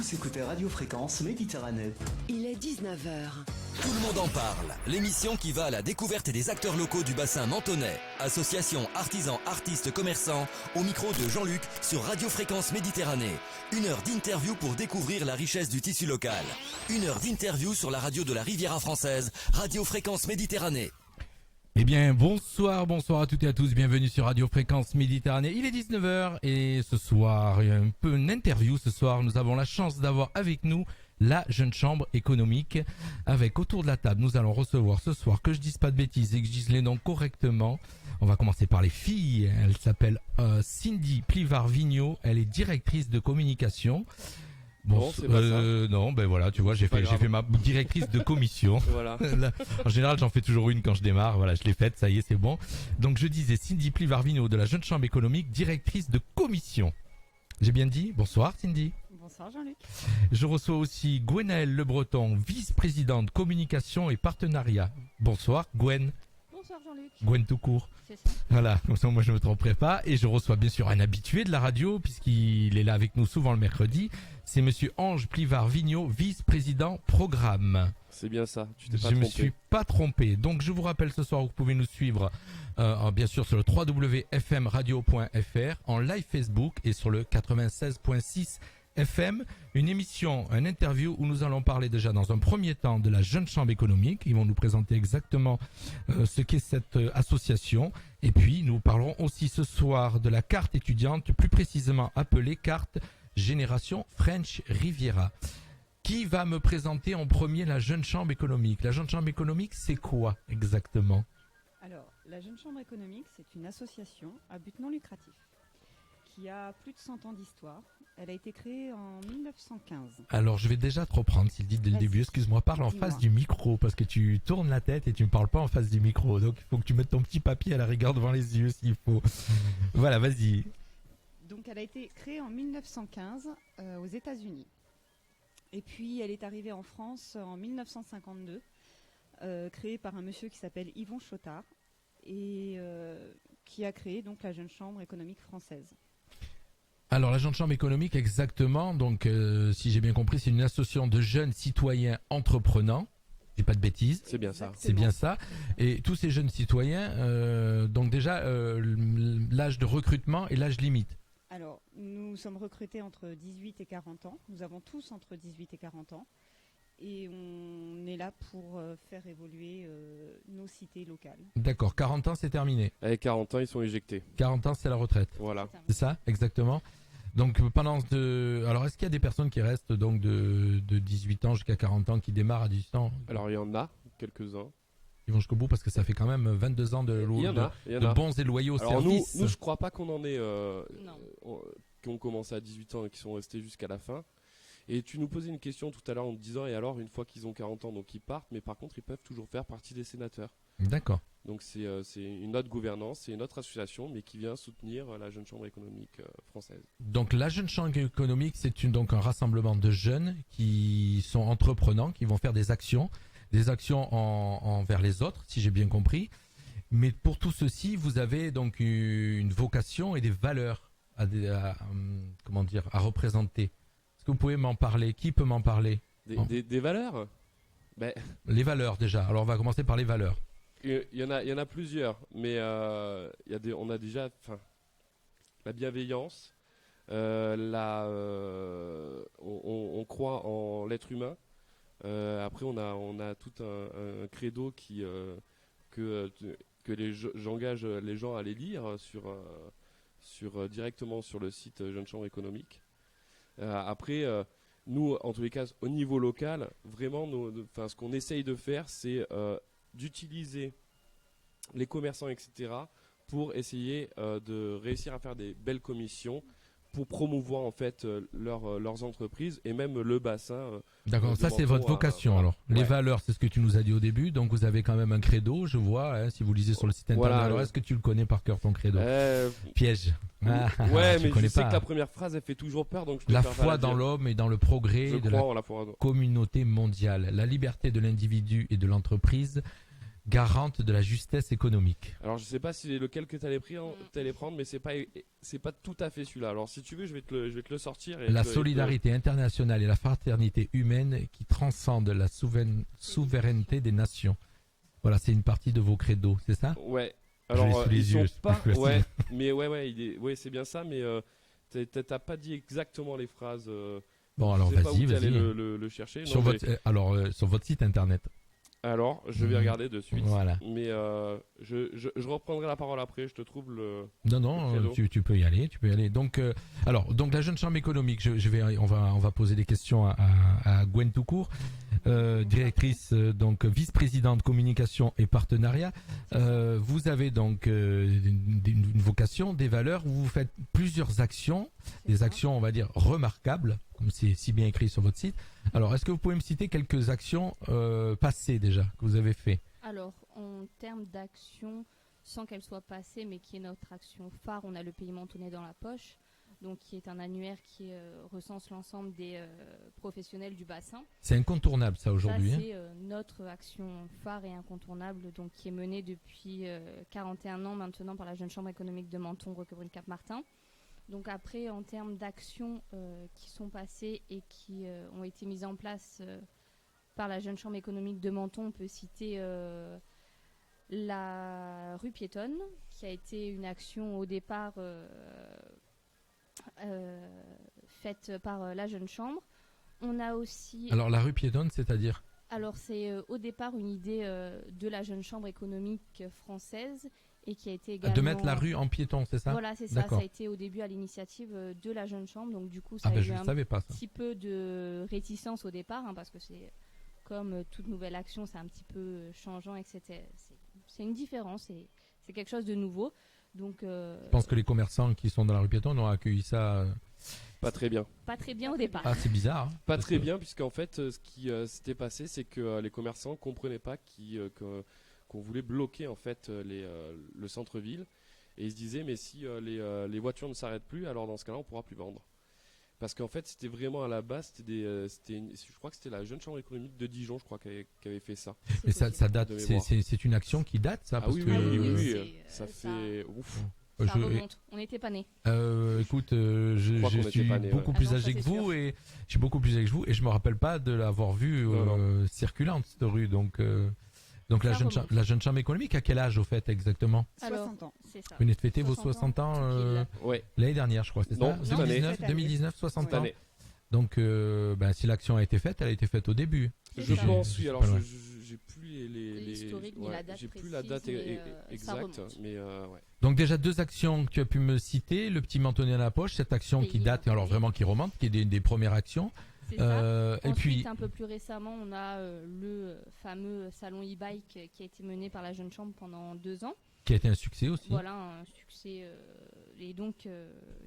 Vous écoutez Radio Fréquence Méditerranée. Il est 19h. Tout le monde en parle. L'émission qui va à la découverte des acteurs locaux du bassin menthonnais. Associations, artisans, artistes, commerçants. Au micro de Jean-Luc sur Radio Fréquence Méditerranée. 1 heure d'interview pour découvrir la richesse du tissu local. 1 heure d'interview sur la radio de la Riviera française. Radio Fréquence Méditerranée. Eh bien, bonsoir à toutes et à tous, bienvenue sur Radio Fréquence Méditerranée. Il est 19h et ce soir, il y a un peu une interview. Ce soir, nous avons la chance d'avoir avec nous la Jeune Chambre économique. Avec autour de la table, nous allons recevoir ce soir, que je dise pas de bêtises et que je dise les noms correctement. On va commencer par les filles. Elle s'appelle Cindy Plivard-Vigneault, elle est directrice de communication. Bon, c'est pas ça. Non, ben voilà, tu vois, j'ai fait ma directrice de commission. Voilà. Là, en général, j'en fais toujours une quand je démarre. Voilà, je l'ai faite, ça y est, c'est bon. Donc, je disais Cindy Plivard-Vigneaux de la Jeune Chambre économique, directrice de commission. J'ai bien dit? Bonsoir, Cindy. Bonsoir, Jean-Luc. Je reçois aussi Gwenaëlle Le Breton, vice-présidente communication et partenariat. Bonsoir, Gwen. Bonsoir, Jean-Luc. Gwen tout court. C'est ça. Voilà, comme ça, moi, je me tromperai pas. Et je reçois bien sûr un habitué de la radio, puisqu'il est là avec nous souvent le mercredi. C'est monsieur Ange Plivard-Vigneaux, vice-président programme. C'est bien ça, tu t'es pas Je trompé. me suis pas trompé. Donc je vous rappelle ce soir, vous pouvez nous suivre bien sûr sur le www.fmradio.fr, en live Facebook et sur le 96.6 FM. Une émission, une interview où nous allons parler déjà dans un premier temps de la Jeune Chambre économique. Ils vont nous présenter exactement ce qu'est cette association. Et puis nous parlerons aussi ce soir de la carte étudiante, plus précisément appelée carte Génération French Riviera. Qui va me présenter en premier la Jeune Chambre économique? La Jeune Chambre économique, c'est quoi exactement? Alors, la Jeune Chambre économique, c'est une association à but non lucratif qui a plus de 100 ans d'histoire. Elle a été créée en 1915. Alors, je vais déjà te reprendre, s'il dit dès le Vas-y. début. Excuse-moi, parle en Dis-moi. face du micro, parce que tu tournes la tête et tu ne parles pas en face du micro. Donc, il faut que tu mettes ton petit papier à la rigueur devant les yeux, s'il faut. Voilà, vas-y. Donc, elle a été créée en 1915 aux États-Unis. Et puis, elle est arrivée en France en 1952, créée par un monsieur qui s'appelle Yvon Chotard et qui a créé donc la Jeune Chambre économique française. Alors, la Jeune Chambre économique, exactement. Donc, si j'ai bien compris, c'est une association de jeunes citoyens entreprenants. J'ai pas de bêtises. C'est bien ça. C'est bien ça. Et tous ces jeunes citoyens, donc déjà, l'âge de recrutement et l'âge limite. Alors, nous sommes recrutés entre 18 et 40 ans. Nous avons tous entre 18 et 40 ans. Et on est là pour faire évoluer nos cités locales. D'accord, 40 ans, c'est terminé. Avec 40 ans, ils sont éjectés. 40 ans, c'est la retraite. Voilà. C'est ça, exactement. Donc pendant alors est-ce qu'il y a des personnes qui restent donc de 18 ans jusqu'à 40 ans qui démarrent à 18 ans? Alors, il y en a quelques-uns. Ils vont jusqu'au bout parce que ça fait quand même 22 ans de bons et loyaux Alors, services. nous, je crois pas qu'on en ait Non. qui ont commencé à 18 ans et qui sont restés jusqu'à la fin. Et tu nous posais une question tout à l'heure en te disant, et alors, une fois qu'ils ont 40 ans, donc ils partent, mais par contre, ils peuvent toujours faire partie des sénateurs. D'accord. Donc, c'est une autre gouvernance, c'est une autre association, mais qui vient soutenir la Jeune Chambre économique française. Donc la Jeune Chambre économique, c'est donc un rassemblement de jeunes qui sont entreprenants, qui vont faire des actions envers les autres, si j'ai bien compris. Mais pour tout ceci, vous avez donc une vocation et des valeurs à représenter. Est-ce que vous pouvez m'en parler? Qui peut m'en parler? Des valeurs? Ben, Les valeurs déjà. Alors on va commencer par les valeurs. il y en a plusieurs, mais on a déjà la bienveillance, on croit en l'être humain. Après, on a tout un credo que j'engage les gens à aller lire directement sur le site Jeune Chambre économique. Après, nous, en tous les cas, au niveau local, vraiment, ce qu'on essaye de faire, c'est d'utiliser les commerçants, etc., pour essayer de réussir à faire des belles commissions pour promouvoir en fait leurs entreprises et même le bassin. D'accord, ça c'est votre vocation alors. Ouais. Les valeurs, c'est ce que tu nous as dit au début, donc vous avez quand même un credo, je vois, hein, si vous lisez sur le site internet. Voilà, alors est-ce que tu le connais par cœur ton credo? Piège. Ouais, tu mais connais je sais pas. que la première phrase elle fait toujours peur, donc je La préfère pas foi la dans dire. l'homme et dans le progrès Je de crois la en la foi. communauté mondiale, la liberté de l'individu et de l'entreprise, garante de la justesse économique. Alors je sais pas si c'est lequel que t'allais prendre, mais c'est pas tout à fait celui-là. Alors si tu veux, je vais te le sortir. Et La solidarité internationale et la fraternité humaine qui transcende la souveraineté des nations. Voilà, c'est une partie de vos credos, c'est ça? Ouais. Je l'ai Alors sous les ils yeux, sont c'est pas. plus facile. Ouais. Mais ouais, c'est bien ça. Mais t'as pas dit exactement les phrases. Bon, alors je sais pas vas-y, où t'allais vas-y. le chercher. Sur Non, sur votre site internet. Alors, je vais regarder de suite. Voilà. Mais je reprendrai la parole après. Je te trouve le. Non, le credo. tu peux y aller, Donc, donc la jeune chambre économique, on va poser des questions à Gwen Toucourt, directrice, donc vice-présidente communication et partenariat. Vous avez donc une vocation, des valeurs. Vous faites plusieurs actions, des actions, on va dire remarquables, comme c'est si bien écrit sur votre site. Alors, est-ce que vous pouvez me citer quelques actions passées déjà que vous avez fait? Alors, en termes d'action, sans qu'elle soit passée, mais qui est notre action phare, on a le pays mentonné dans la poche, donc qui est un annuaire qui recense l'ensemble des professionnels du bassin. C'est incontournable ça aujourd'hui. Ça, c'est notre action phare et incontournable, donc qui est menée depuis 41 ans maintenant par la Jeune Chambre économique de Menton, Roquebrune-Cap-Martin. Donc après, en termes d'actions qui sont passées et qui ont été mises en place par la Jeune Chambre économique de Menton, on peut citer la rue piétonne, qui a été une action au départ faite par la Jeune Chambre. On a aussi... Alors la rue piétonne, c'est-à-dire? Alors c'est au départ une idée de la Jeune Chambre économique française et qui a été également... De mettre la rue en piéton, c'est ça? Voilà, c'est ça. D'accord. Ça a été au début à l'initiative de la Jeune Chambre. Donc du coup, ça a eu je ne savais pas ça. petit peu de réticence au départ, parce que c'est comme toute nouvelle action, c'est un petit peu changeant et que c'est une différence et c'est quelque chose de nouveau. Donc, je pense que les commerçants qui sont dans la rue piétonne ont accueilli ça... Pas très bien. Pas très bien au départ. Ah, c'est bizarre. Hein, Pas très bien, puisqu'en fait, ce qui s'était passé, c'est que les commerçants comprenaient pas qu'on voulait bloquer en fait le centre-ville, et ils se disaient mais si les voitures ne s'arrêtent plus, alors dans ce cas-là, on pourra plus vendre. Parce qu'en fait, c'était vraiment à la base, je crois que c'était la Jeune Chambre économique de Dijon, je crois, qui avait fait ça. Mais ça date, De mémoire. c'est une action qui date, ça, Ah parce oui, que oui, ça fait ouf. Ça remonte. On n'était pas nés. Écoute, crois qu'on je n'était suis pas nés, beaucoup ouais. plus Ah non, âgé ça, que c'est vous sûr. et je suis beaucoup plus âgé que vous et je me rappelle pas de l'avoir vu Non. circulante cette rue. Donc la Ça jeune, remonte. la jeune chambre économique, à quel âge au fait exactement? 60 ans. C'est ça. Vous venez de fêter vos 60 60 ans pile. Ouais, l'année dernière, je crois, c'est Non, ça? cette année. 2019, 60 cette ans. année. Donc si l'action a été faite, elle a été faite au début. C'est Je ça. pense, oui. C'est Alors, pas loin. j'ai plus les L'historique ni la date j'ai plus précise, la date mais, ça exacte, remonte. mais ouais. Donc déjà deux actions que tu as pu me citer, le petit mentonné à la poche, cette action Pays qui date, et alors mentonné. vraiment qui remonte, qui est des premières actions. C'est ça. Et Ensuite, puis un peu plus récemment, on a le fameux salon e-bike qui a été mené par la Jeune Chambre pendant 2 ans. qui a été un succès aussi. Voilà, un succès et donc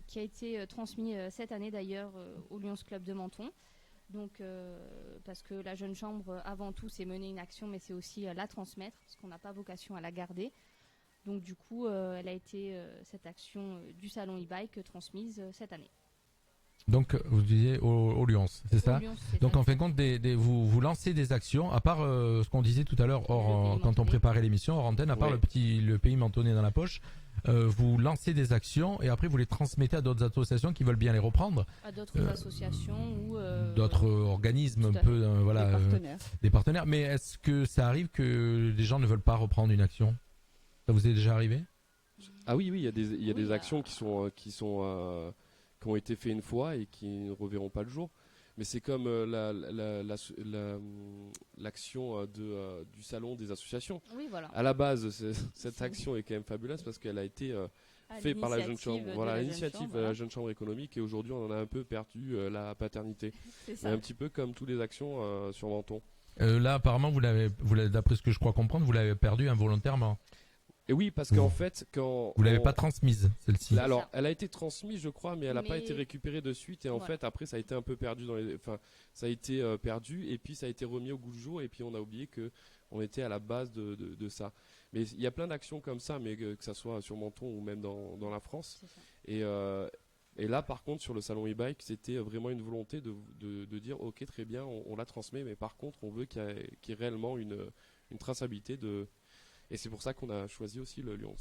qui a été transmis cette année d'ailleurs au Lions Club de Menton. Donc parce que la Jeune Chambre avant tout c'est mener une action, mais c'est aussi la transmettre, parce qu'on n'a pas vocation à la garder. Donc du coup, elle a été cette action du salon e-bike transmise cette année. Donc vous disiez au Lyons, c'est ça? Au Lions, c'est Donc ça. en fin de compte, vous lancez des actions, à part ce qu'on disait tout à l'heure, Le pays quand on mentonné. préparait l'émission, hors antenne, à part Ouais. le pays mentonné dans la poche, vous lancez des actions et après vous les transmettez à d'autres associations qui veulent bien les reprendre, À d'autres associations ou d'autres organismes tout un à peu, Des voilà, partenaires. des partenaires. Mais est-ce que ça arrive que les gens ne veulent pas reprendre une action? Ça vous est déjà arrivé? Ah oui, il y a des Oui, actions qui ont été faites une fois et qui ne reverront pas le jour. Mais c'est comme l'action du salon des associations. Oui, voilà. À la base, cette action est quand même fabuleuse parce qu'elle a été faite par la Jeune Chambre. Voilà, l'initiative de la Jeune Chambre économique, et aujourd'hui on en a un peu perdu la paternité. C'est C'est ça. un petit peu comme toutes les actions sur Menton. Là, apparemment, vous l'avez, d'après ce que je crois comprendre, vous l'avez perdu involontairement. Et oui, parce qu'en fait, quand Vous l'avez on- pas transmise, celle-ci. Là, C'est alors, ça. elle a été transmise, je crois, mais elle n'a pas Mais- été récupérée de suite. Et en Voilà. fait, après, ça a été un peu perdu ça a été perdu, et puis ça a été remis au goût du jour, et puis on a oublié que on était à la base de ça. Mais il y a plein d'actions comme ça, mais que ça soit sur Menton ou même dans la France. C'est ça. Et là, par contre, sur le salon e-bike, c'était vraiment une volonté de dire, ok, très bien, on la transmet, mais par contre, on veut qu'il y ait réellement une traçabilité Et c'est pour ça qu'on a choisi aussi le Lyons.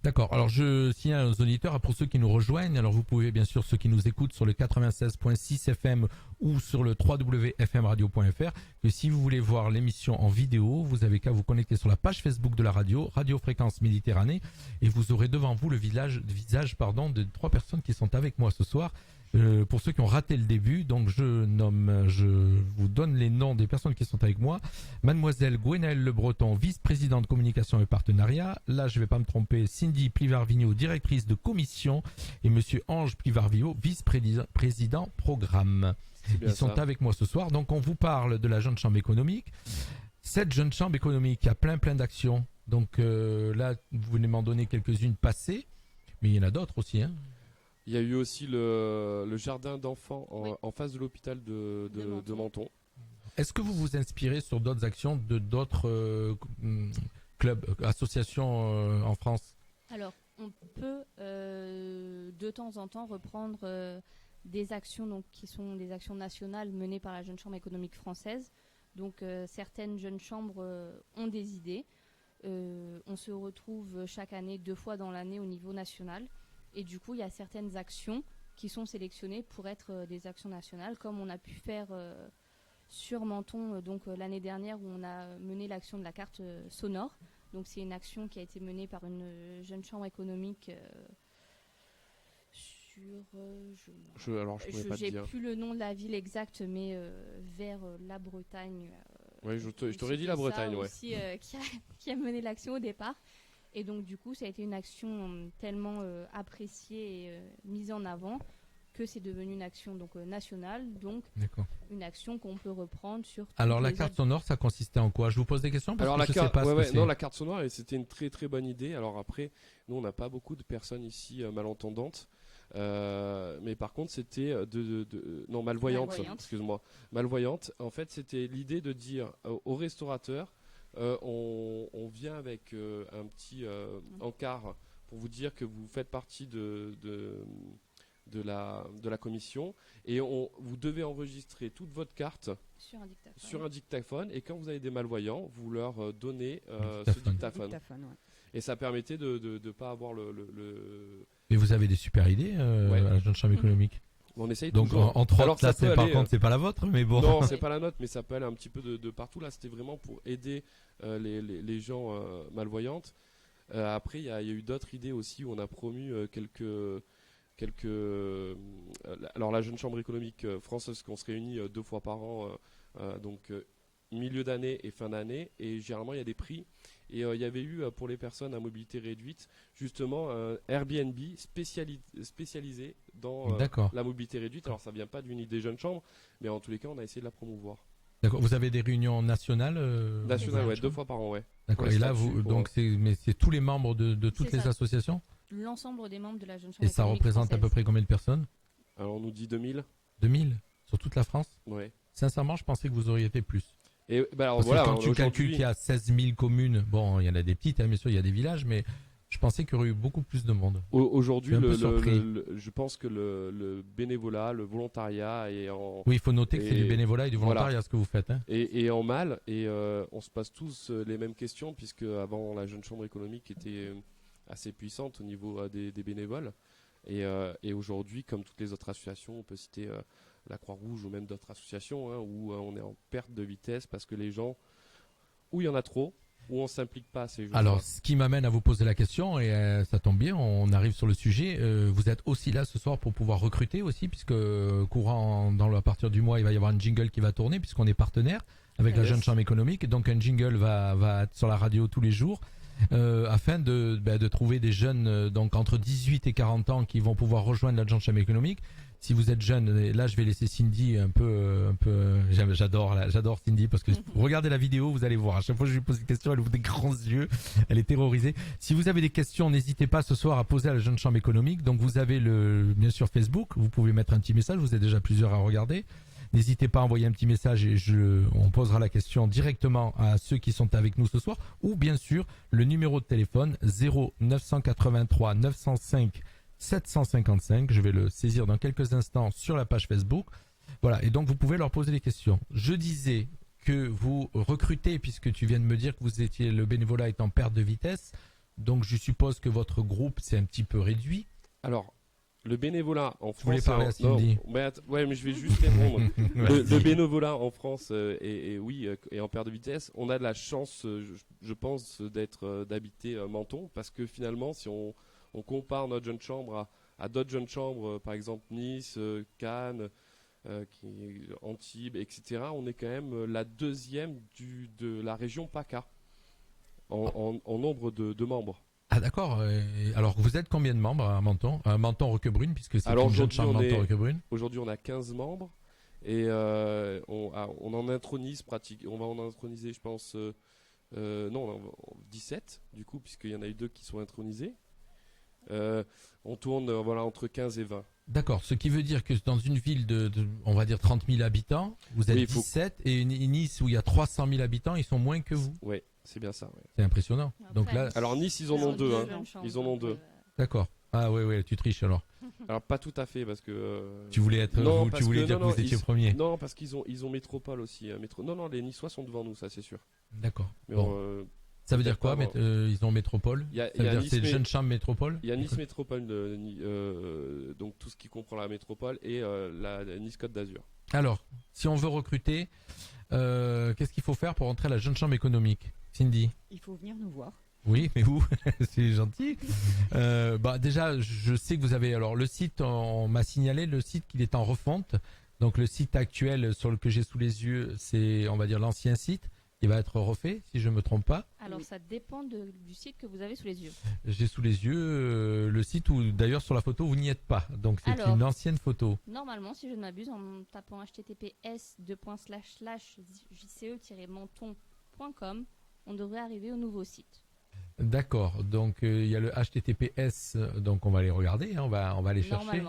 D'accord. Alors, je signale aux auditeurs, pour ceux qui nous rejoignent, alors vous pouvez bien sûr, ceux qui nous écoutent sur le 96.6 FM ou sur le www.fmradio.fr, que si vous voulez voir l'émission en vidéo, vous avez qu'à vous connecter sur la page Facebook de la radio, Radio Fréquence Méditerranée, et vous aurez devant vous le visage de 3 personnes qui sont avec moi ce soir. Pour ceux qui ont raté le début, donc je vous donne les noms des personnes qui sont avec moi. Mademoiselle Gwenaëlle Le Breton, vice-présidente communication et partenariat. Là, je vais pas me tromper, Cindy Plivarvigno, directrice de commission, et monsieur Ange Plivarvigno, vice-président programme. Ils sont avec moi ce soir. Donc, on vous parle de la Jeune Chambre économique. Cette Jeune Chambre économique a plein d'actions. Donc là, vous venez m'en donner quelques-unes passées, mais il y en a d'autres aussi, hein. Il y a eu aussi le jardin d'enfants en face de l'hôpital de Menton. Est-ce que vous vous inspirez sur d'autres actions de d'autres clubs, associations en France ? Alors, on peut de temps en temps reprendre des actions donc, qui sont des actions nationales menées par la Jeune Chambre économique française. Donc, certaines jeunes chambres ont des idées. On se retrouve chaque année 2 fois dans l'année au niveau national. Et du coup, il y a certaines actions qui sont sélectionnées pour être des actions nationales, comme on a pu faire sur Menton l'année dernière où on a mené l'action de la carte sonore. Donc c'est une action qui a été menée par une jeune chambre économique j'ai plus le nom de la ville exacte, mais vers la Bretagne. Oui, je t'aurais dit la Bretagne, ouais. Aussi, qui a mené l'action au départ. Et donc du coup, ça a été une action tellement appréciée et mise en avant que c'est devenu une action nationale, donc une action qu'on peut reprendre sur. Alors la carte sonore, ça consistait en quoi ? Je vous pose des questions parce que je sais pas la carte sonore, c'était une très très bonne idée. Alors après, nous on n'a pas beaucoup de personnes ici malentendantes, mais par contre c'était malvoyantes. Excuse-moi, malvoyantes. En fait, c'était l'idée de dire aux restaurateurs. On vient avec un petit encart pour vous dire que vous faites partie de la commission et vous devez enregistrer toute votre carte sur un dictaphone et quand vous avez des malvoyants, vous leur donnez ce dictaphone. Et ça permettait de ne pas avoir le... Mais vous avez des super idées à la Jeune Chambre économique. On essaye donc toujours. entre autres, là, par contre, c'est pas la vôtre, mais bon. Non, c'est pas la nôtre, mais ça peut aller un petit peu de partout. Là, c'était vraiment pour aider les gens malvoyantes. Après, il y a eu d'autres idées aussi où on a promu quelques. Alors, la Jeune Chambre économique française, qu'on se réunit 2 fois par an, milieu d'année et fin d'année, et généralement il y a des prix. Et il y avait eu pour les personnes à mobilité réduite justement un Airbnb spécialisé dans la mobilité réduite. Alors ça vient pas d'une idée Jeune Chambre, mais en tous les cas on a essayé de la promouvoir. D'accord. Vous avez des réunions nationales Nationales, ouais, 2 fois par an, ouais. D'accord. Et là, c'est tous les membres de toutes les associations ? L'ensemble des membres de la Jeune Chambre. Et ça représente française. À peu près combien de personnes ? Alors on nous dit 2000. 2000 sur toute la France ? Ouais. Sincèrement, je pensais que vous auriez été plus. Et alors, parce que quand tu calcules qu'il y a 16 000 communes, bon, il y en a des petites, bien sûr, il y a des villages, mais je pensais qu'il y aurait eu beaucoup plus de monde. Aujourd'hui, je pense que le bénévolat, le volontariat est en... Oui, il faut noter que c'est du bénévolat et du volontariat ce que vous faites. Hein. Et en mal, et on se pose tous les mêmes questions, puisque avant la Jeune Chambre économique était assez puissante au niveau des bénévoles. Et aujourd'hui, comme toutes les autres associations, on peut citer la Croix-Rouge ou même d'autres associations où on est en perte de vitesse parce que les gens, où il y en a trop, où on ne s'implique pas assez. Alors, ce qui m'amène à vous poser la question, et ça tombe bien, on arrive sur le sujet, vous êtes aussi là ce soir pour pouvoir recruter aussi, puisque à partir du mois, il va y avoir un jingle qui va tourner, puisqu'on est partenaire avec la Jeune Chambre économique, donc un jingle va être sur la radio tous les jours. Afin de trouver des jeunes donc entre 18 et 40 ans qui vont pouvoir rejoindre la Jeune Chambre économique. Si vous êtes jeune, et là je vais laisser Cindy un peu j'adore Cindy parce que regardez la vidéo, vous allez voir, à chaque fois que je lui pose une question, elle ouvre des grands yeux, elle est terrorisée. Si vous avez des questions, n'hésitez pas ce soir à poser à la Jeune Chambre économique. Donc vous avez bien sûr Facebook, vous pouvez mettre un petit message, vous êtes déjà plusieurs à regarder. N'hésitez pas à envoyer un petit message et on posera la question directement à ceux qui sont avec nous ce soir. Ou bien sûr, le numéro de téléphone 0983 905 755. Je vais le saisir dans quelques instants sur la page Facebook. Voilà, et donc vous pouvez leur poser des questions. Je disais que vous recrutez, puisque tu viens de me dire que le bénévolat est en perte de vitesse. Donc je suppose que votre groupe s'est un petit peu réduit. Alors, le bénévolat en France... Je voulais parler à Cindy. Mais je vais juste répondre. Le bénévolat en France est en perte de vitesse. On a de la chance, je pense, d'habiter Menton, parce que finalement, si on compare notre jeune chambre à d'autres jeunes chambres, par exemple Nice, Cannes, Antibes, etc., on est quand même la deuxième de la région PACA en nombre de membres. Ah d'accord. Alors vous êtes combien de membres à Menton Roquebrune, puisque c'est une jeune chambre Menton Roquebrune. Aujourd'hui on a 15 membres et on en intronise on va en introniser je pense 17 du coup, puisqu'il y en a eu 2 qui sont intronisés. On tourne entre 15 et 20. D'accord, ce qui veut dire que dans une ville de on va dire 30 000 habitants, vous êtes 17, et Nice où il y a 300 000 habitants, ils sont moins que vous. Oui, c'est bien ça. Ouais. C'est impressionnant. Après, Donc là, alors Nice, ils en ont 2. Ils en ont 2. D'accord. Ah oui, tu triches alors. Alors pas tout à fait parce que... Tu voulais être dire que vous étiez premier. Non, parce qu'ils ont Métropole aussi. Non, les Niçois sont devant nous, ça c'est sûr. D'accord. Mais bon. Ça veut dire quoi ils ont Métropole. Ça veut dire que c'est Jeune Chambre Métropole. Il y a Nice Métropole, donc tout ce qui comprend la Métropole et la Nice Côte d'Azur. Alors, si on veut recruter, qu'est-ce qu'il faut faire pour entrer à la Jeune Chambre économique, Cindy? Il faut venir nous voir. Oui, mais où? C'est gentil. Déjà, je sais que vous avez... Alors, le site, on m'a signalé le site qu'il est en refonte. Donc, le site actuel que j'ai sous les yeux, c'est, on va dire, l'ancien site. Il va être refait, si je ne me trompe pas. Alors, ça dépend du site que vous avez sous les yeux. J'ai sous les yeux le site où, d'ailleurs, sur la photo, vous n'y êtes pas. Donc, c'est une ancienne photo. Normalement, si je ne m'abuse, en tapant https://jce-menton.com, on devrait arriver au nouveau site. D'accord. Donc, il y a le https. Donc, on va les regarder. On va aller chercher.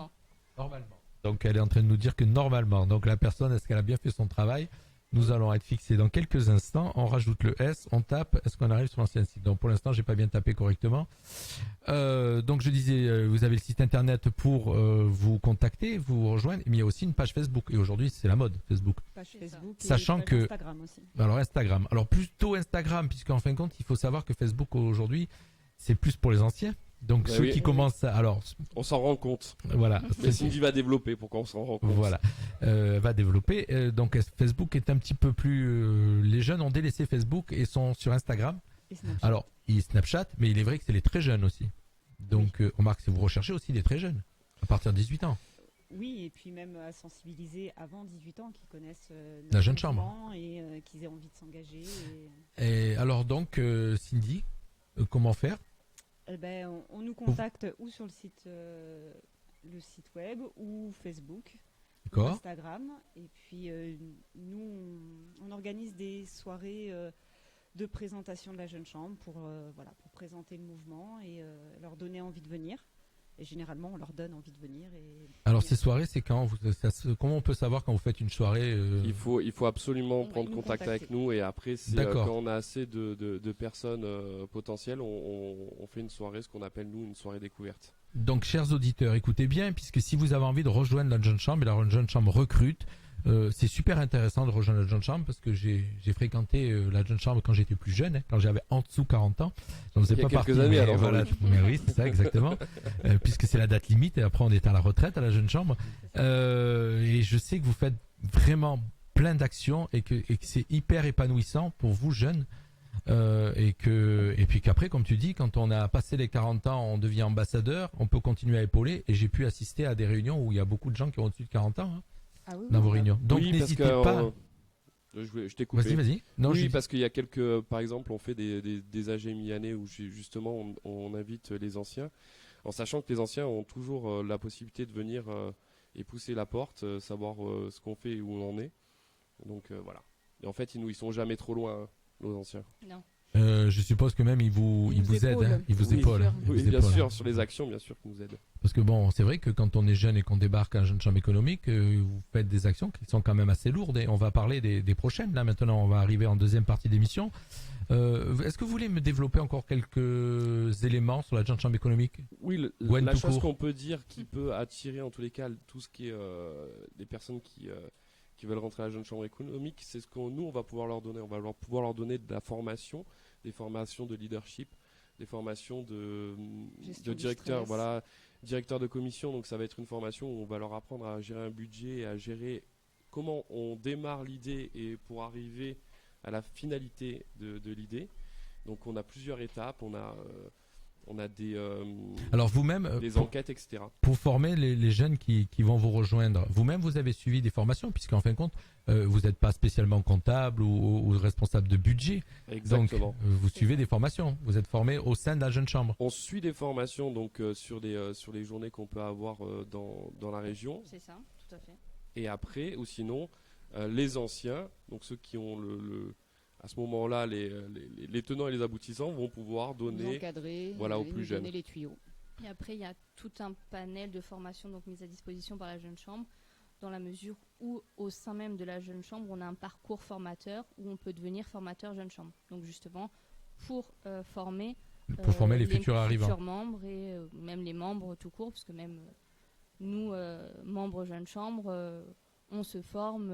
Normalement. Donc, elle est en train de nous dire que normalement. Donc, la personne, est-ce qu'elle a bien fait son travail? Nous allons être fixés dans quelques instants. On rajoute le S, on tape. Est-ce qu'on arrive sur l'ancien site? Donc pour l'instant, j'ai pas bien tapé correctement. Donc je disais, vous avez le site internet pour vous contacter, vous rejoindre. Mais il y a aussi une page Facebook. Et aujourd'hui, c'est la mode Facebook. Page Facebook. Sachant que Instagram aussi. Alors Instagram. Alors plutôt Instagram, puisqu'en fin de compte, il faut savoir que Facebook aujourd'hui, c'est plus pour les anciens. Donc ceux qui commencent à... Alors, on s'en rend compte. Voilà. Mais Cindy va développer pour qu'on s'en rend compte. Voilà. Va développer. Donc Facebook est un petit peu plus... les jeunes ont délaissé Facebook et sont sur Instagram. Et Snapchat. Alors, ils Snapchat, mais il est vrai que c'est les très jeunes aussi. Donc, on remarque que vous recherchez aussi les très jeunes, à partir de 18 ans. Oui, et puis même à sensibiliser avant 18 ans, qui connaissent la jeune chambre. Et qu'ils aient envie de s'engager. Et alors donc, Cindy, comment faire? On nous contacte ou sur le site web ou Facebook, ou Instagram. Et puis nous, on organise des soirées de présentation de la jeune chambre pour présenter le mouvement et leur donner envie de venir. Et généralement, on leur donne envie de venir. Alors ces soirées, c'est quand comment on peut savoir quand vous faites une soirée Il faut absolument prendre contact avec nous et après, quand on a assez de personnes potentielles, on fait une soirée, ce qu'on appelle nous une soirée découverte. Donc chers auditeurs, écoutez bien, puisque si vous avez envie de rejoindre la jeune chambre, et la jeune chambre recrute, c'est super intéressant de rejoindre la jeune chambre parce que j'ai fréquenté la jeune chambre quand j'étais plus jeune, quand j'avais en dessous 40 ans. J'en faisais pas partie. Années, alors, mais oui, c'est ça exactement. Puisque c'est la date limite et après on est à la retraite à la jeune chambre. Et je sais que vous faites vraiment plein d'actions et que c'est hyper épanouissant pour vous jeunes. Et puis qu'après, comme tu dis, quand on a passé les 40 ans, on devient ambassadeur, on peut continuer à épauler. Et j'ai pu assister à des réunions où il y a beaucoup de gens qui ont au-dessus de 40 ans. Dans vos réunions. Donc n'hésitez pas. Je t'ai coupé. Vas-y. Non, parce qu'il y a par exemple, on fait des AG mi-année où justement on invite les anciens, en sachant que les anciens ont toujours la possibilité de venir et pousser la porte, savoir ce qu'on fait et où on en est. Donc voilà. Et en fait, ils sont jamais trop loin, nos anciens. Non. Je suppose que même ils vous aident, ils vous épaulent. Oui, bien sûr, sur les actions, bien sûr qu'ils nous aident. Parce que bon, c'est vrai que quand on est jeune et qu'on débarque à la jeune chambre économique, vous faites des actions qui sont quand même assez lourdes. Et on va parler des prochaines. Là maintenant, on va arriver en deuxième partie d'émission. Est-ce que vous voulez me développer encore quelques éléments sur la jeune chambre économique? Oui, la chose qu'on peut dire qui peut attirer en tous les cas tout ce qui est les personnes qui veulent rentrer à la jeune chambre économique, c'est ce qu'on nous on va pouvoir leur donner. On va pouvoir leur donner de la formation, des formations de leadership, des formations de directeur, voilà, directeur de commission. Donc ça va être une formation où on va leur apprendre à gérer un budget, à gérer comment on démarre l'idée et pour arriver à la finalité de l'idée. Donc on a plusieurs étapes, on a des Alors vous-même, des enquêtes, etc. pour former les jeunes qui vont vous rejoindre, vous-même vous avez suivi des formations, puisqu'en fin de compte, vous n'êtes pas spécialement comptable ou responsable de budget. Exactement. Donc vous suivez des formations, vous êtes formé au sein de la jeune chambre. On suit des formations donc sur les journées qu'on peut avoir dans la région. C'est ça, tout à fait. Et après, ou sinon, les anciens, donc ceux qui ont à ce moment-là, les tenants et les aboutissants vont pouvoir donner aux plus jeunes. Les tuyaux. Et après, il y a tout un panel de formations donc mises à disposition par la jeune chambre, dans la mesure où, au sein même de la jeune chambre, on a un parcours formateur où on peut devenir formateur jeune chambre. Donc justement, pour former les futurs arrivants. Futurs membres et même les membres tout court, parce que même nous, membres jeune chambre, on se forme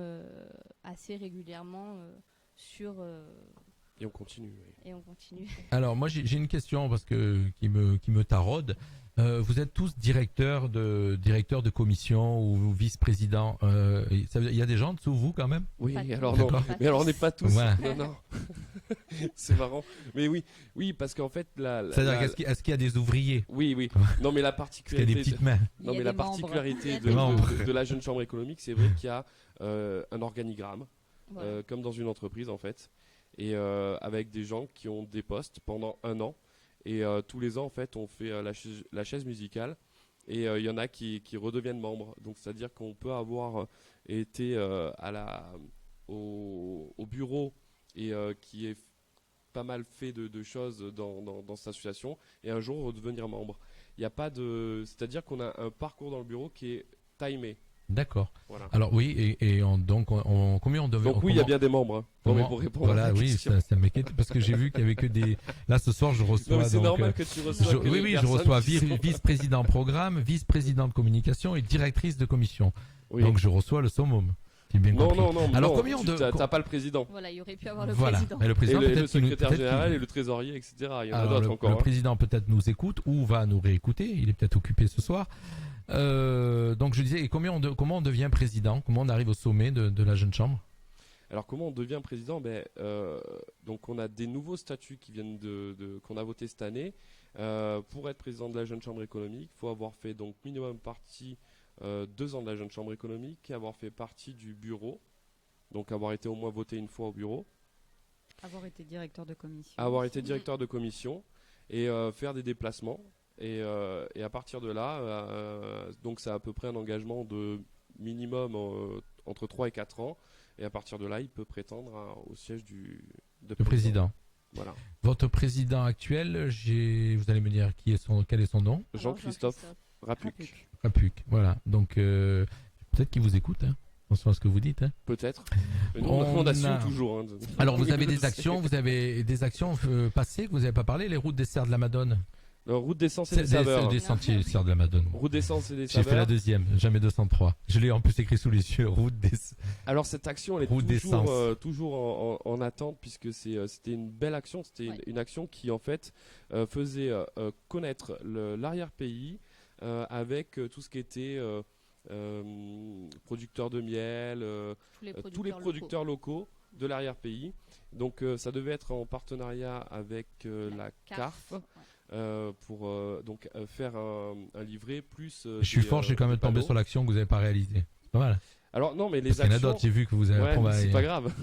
assez régulièrement et on continue. Oui. Et on continue. Alors moi j'ai une question parce que qui me taraude. Vous êtes tous directeurs de commission ou vice-président. Il y a des gens dessous vous quand même? Oui, Pas alors tous. non. Mais alors on n'est pas tous. Ouais. Non. C'est marrant. Mais oui, parce qu'en fait C'est-à-dire est-ce qu'il y a des ouvriers? Oui. Non, mais la Est-ce qu'il y a des particularité. petites mains? Non, mais la particularité Des membres. de la jeune chambre économique, c'est vrai qu'il y a un organigramme, Voilà. comme dans une entreprise en fait, et avec des gens qui ont des postes pendant 1 an. Et tous les ans, en fait, on fait la chaise musicale. Et il y en a qui redeviennent membres. Donc, c'est-à-dire qu'on peut avoir été au bureau et qui est pas mal fait de choses dans cette association. Et un jour, redevenir membre. Il n'y a pas de... C'est-à-dire qu'on a un parcours dans le bureau qui est timé. D'accord. Voilà. Alors oui, combien on devait... Donc oui, il y a bien des membres. Hein. Non, mais pour répondre à la question. Ça m'inquiète parce que j'ai vu qu'il y avait que des... Là, ce soir, je reçois... Non, mais c'est normal que tu reçois que des je reçois personnes qui sont- vice-président programme, vice-président de communication et directrice de commission. Oui. Donc je reçois le summum. J'ai bien compris. Non. Alors non, combien on t'as pas le président. Voilà, il y aurait pu avoir le Voilà. président. Mais le Et président le peut-être qu'il nous- secrétaire peut-être qu'il- général et le trésorier, etc. Il y en a Alors, d'autres le encore. hein. président peut-être nous écoute ou va nous réécouter. Il est peut-être occupé ce soir. Donc je disais, et comment on devient président? Comment on arrive au sommet de la jeune chambre? Alors comment on devient président? Donc on a des nouveaux statuts qui viennent qu'on a voté cette année. Pour être président de la jeune chambre économique, il faut avoir fait donc minimum partie 2 ans de la jeune chambre économique, avoir fait partie du bureau, donc avoir été au moins voté une fois au bureau, Avoir été directeur de commission. avoir été directeur de commission et faire des déplacements. Et à partir de là, donc c'est à peu près un engagement de minimum entre 3 et 4 ans. Et à partir de là, il peut prétendre au siège de Le président. Voilà. Votre président actuel, vous allez me dire quel est son nom? Alors, Jean-Christophe Rapuc. Rapuc. Voilà. Donc peut-être qu'il vous écoute. Hein. On sait ce que vous dites. Hein. Peut-être. Mais nous, On on assume a- toujours. Hein. Alors vous avez des actions, passées que vous n'avez pas parlé, les routes des Serres de la Madone. Route d'essence et des C'est saveurs. des sentiers Serres de la Madone. Route d'essence et des J'ai fait la saveurs. deuxième, jamais 203. Je l'ai en plus écrit sous les yeux, route des... Alors cette action, elle Route est d'essence. toujours en attente puisque c'était une belle action. C'était Ouais. une action qui en fait faisait connaître l'arrière-pays avec tout ce qui était producteurs de miel, tous les producteurs locaux de l'arrière-pays. Donc ça devait être en partenariat avec la CARF. Pour donc faire un livret plus. Je suis fort, j'ai quand même tombé sur l'action que vous n'avez pas réalisée. C'est pas mal. Alors non, mais les Parce qu'il y en a actions. d'autres, j'ai vu que vous avez Ouais, mais travaillé. c'est pas grave.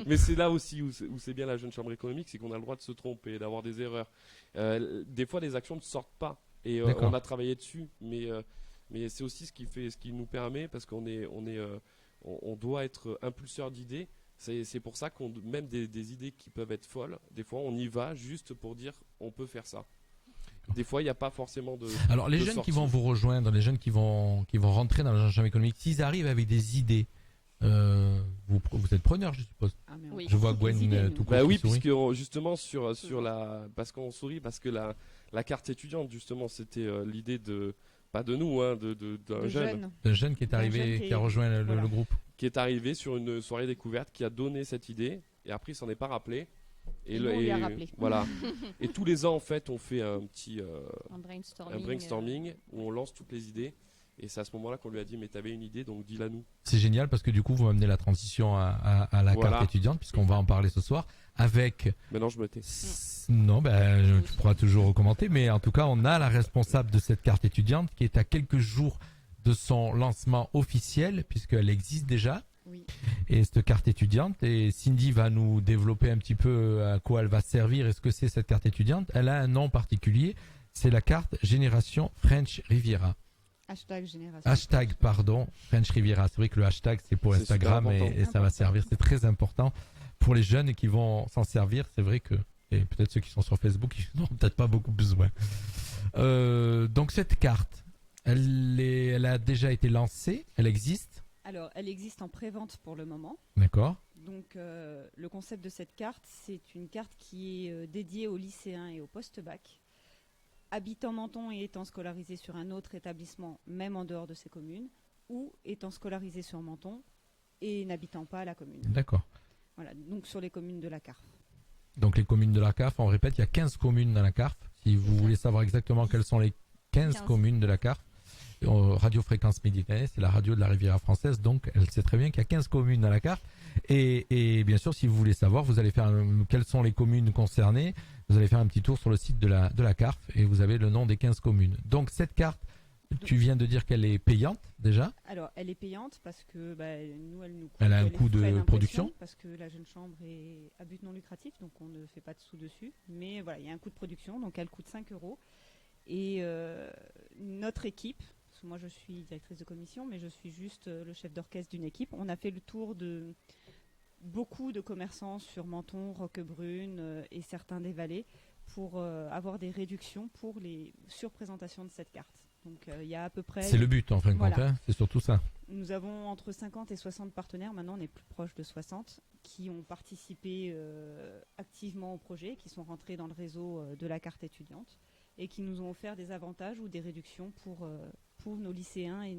Mais c'est là aussi où c'est bien la jeune chambre économique, c'est qu'on a le droit de se tromper, d'avoir des erreurs. Des fois, les actions ne sortent pas et D'accord. on a travaillé dessus, mais c'est aussi ce qui nous permet parce on doit être impulseur d'idées. C'est pour ça qu'on même des idées qui peuvent être folles, des fois on y va juste pour dire on peut faire ça. Des fois, il n'y a pas forcément de. Alors, les de jeunes sortie. qui vont vous rejoindre, les jeunes qui vont rentrer dans la jeune chambre économique, s'ils arrivent avec des idées, vous êtes preneur, je suppose. Ah, mais on Oui. Je vois trouve des Gwen idées, nous. tout Bah court oui, qui sourit. puisque justement parce qu'on sourit, parce que la carte étudiante, justement, c'était l'idée pas de nous, hein, d'un De jeune jeunes. Un jeune qui est Un arrivé, jeune qui a rejoint le voilà. groupe. qui est arrivé sur une soirée découverte, qui a donné cette idée, et après il s'en est pas rappelé. Et nous, on lui a rappelé. Voilà. Et tous les ans en fait, on fait un brainstorming, brainstorming où on lance toutes les idées. Et c'est à ce moment-là qu'on lui a dit, mais t'avais une idée, donc dis-la nous. C'est génial parce que du coup, vous amenez la transition à la Voilà. carte étudiante, puisqu'on va en parler ce soir avec. Maintenant, je me tais. Non, tu pourras toujours commenter, mais en tout cas, on a la responsable de cette carte étudiante qui est à quelques jours de son lancement officiel, puisqu'elle existe déjà. Oui. Et cette carte étudiante, et Cindy va nous développer un petit peu à quoi elle va servir et ce que c'est cette carte étudiante. Elle a un nom particulier, c'est la carte Génération French Riviera. Hashtag, French Riviera. C'est vrai que le hashtag, c'est pour C'est Instagram super et ça va servir. C'est très important pour les jeunes qui vont s'en servir. C'est vrai que, et peut-être ceux qui sont sur Facebook, ils n'ont peut-être pas beaucoup besoin. Donc cette carte, elle a déjà été lancée, elle existe. Alors, elle existe en pré-vente pour le moment. D'accord. Donc, le concept de cette carte, c'est une carte qui est dédiée aux lycéens et aux post-bac, habitant Menton et étant scolarisé sur un autre établissement, même en dehors de ces communes, ou étant scolarisé sur Menton et n'habitant pas à la commune. D'accord. Voilà, donc sur les communes de la CARF. Donc les communes de la CARF, on répète, il y a 15 communes dans la CARF. Si vous voulez savoir exactement quelles sont les 15 communes de la CARF, Radio Fréquence Méditerranée, c'est la radio de la Riviera française, donc elle sait très bien qu'il y a 15 communes dans la CARF. Et bien sûr, si vous voulez savoir, vous allez faire quelles sont les communes concernées, vous allez faire un petit tour sur le site de la CARF et vous avez le nom des 15 communes. Donc cette carte, tu viens de dire qu'elle est payante déjà. Alors, elle est payante parce que nous, elle nous coûte. Elle a un les coût de frais d'impression, production. Parce que la jeune chambre est à but non lucratif, donc on ne fait pas de sous dessus. Mais voilà, il y a un coût de production, donc elle coûte 5 €. Et notre équipe, parce que moi je suis directrice de commission, mais je suis juste le chef d'orchestre d'une équipe, on a fait le tour de beaucoup de commerçants sur Menton, Roquebrune et certains des vallées pour avoir des réductions pour les surprésentations de cette carte. Donc il y a à peu près... C'est le but en fin de compte, Voilà. hein, c'est surtout ça. Nous avons entre 50 et 60 partenaires, maintenant on est plus proche de 60, qui ont participé activement au projet, qui sont rentrés dans le réseau de la carte étudiante et qui nous ont offert des avantages ou des réductions pour nos lycéens et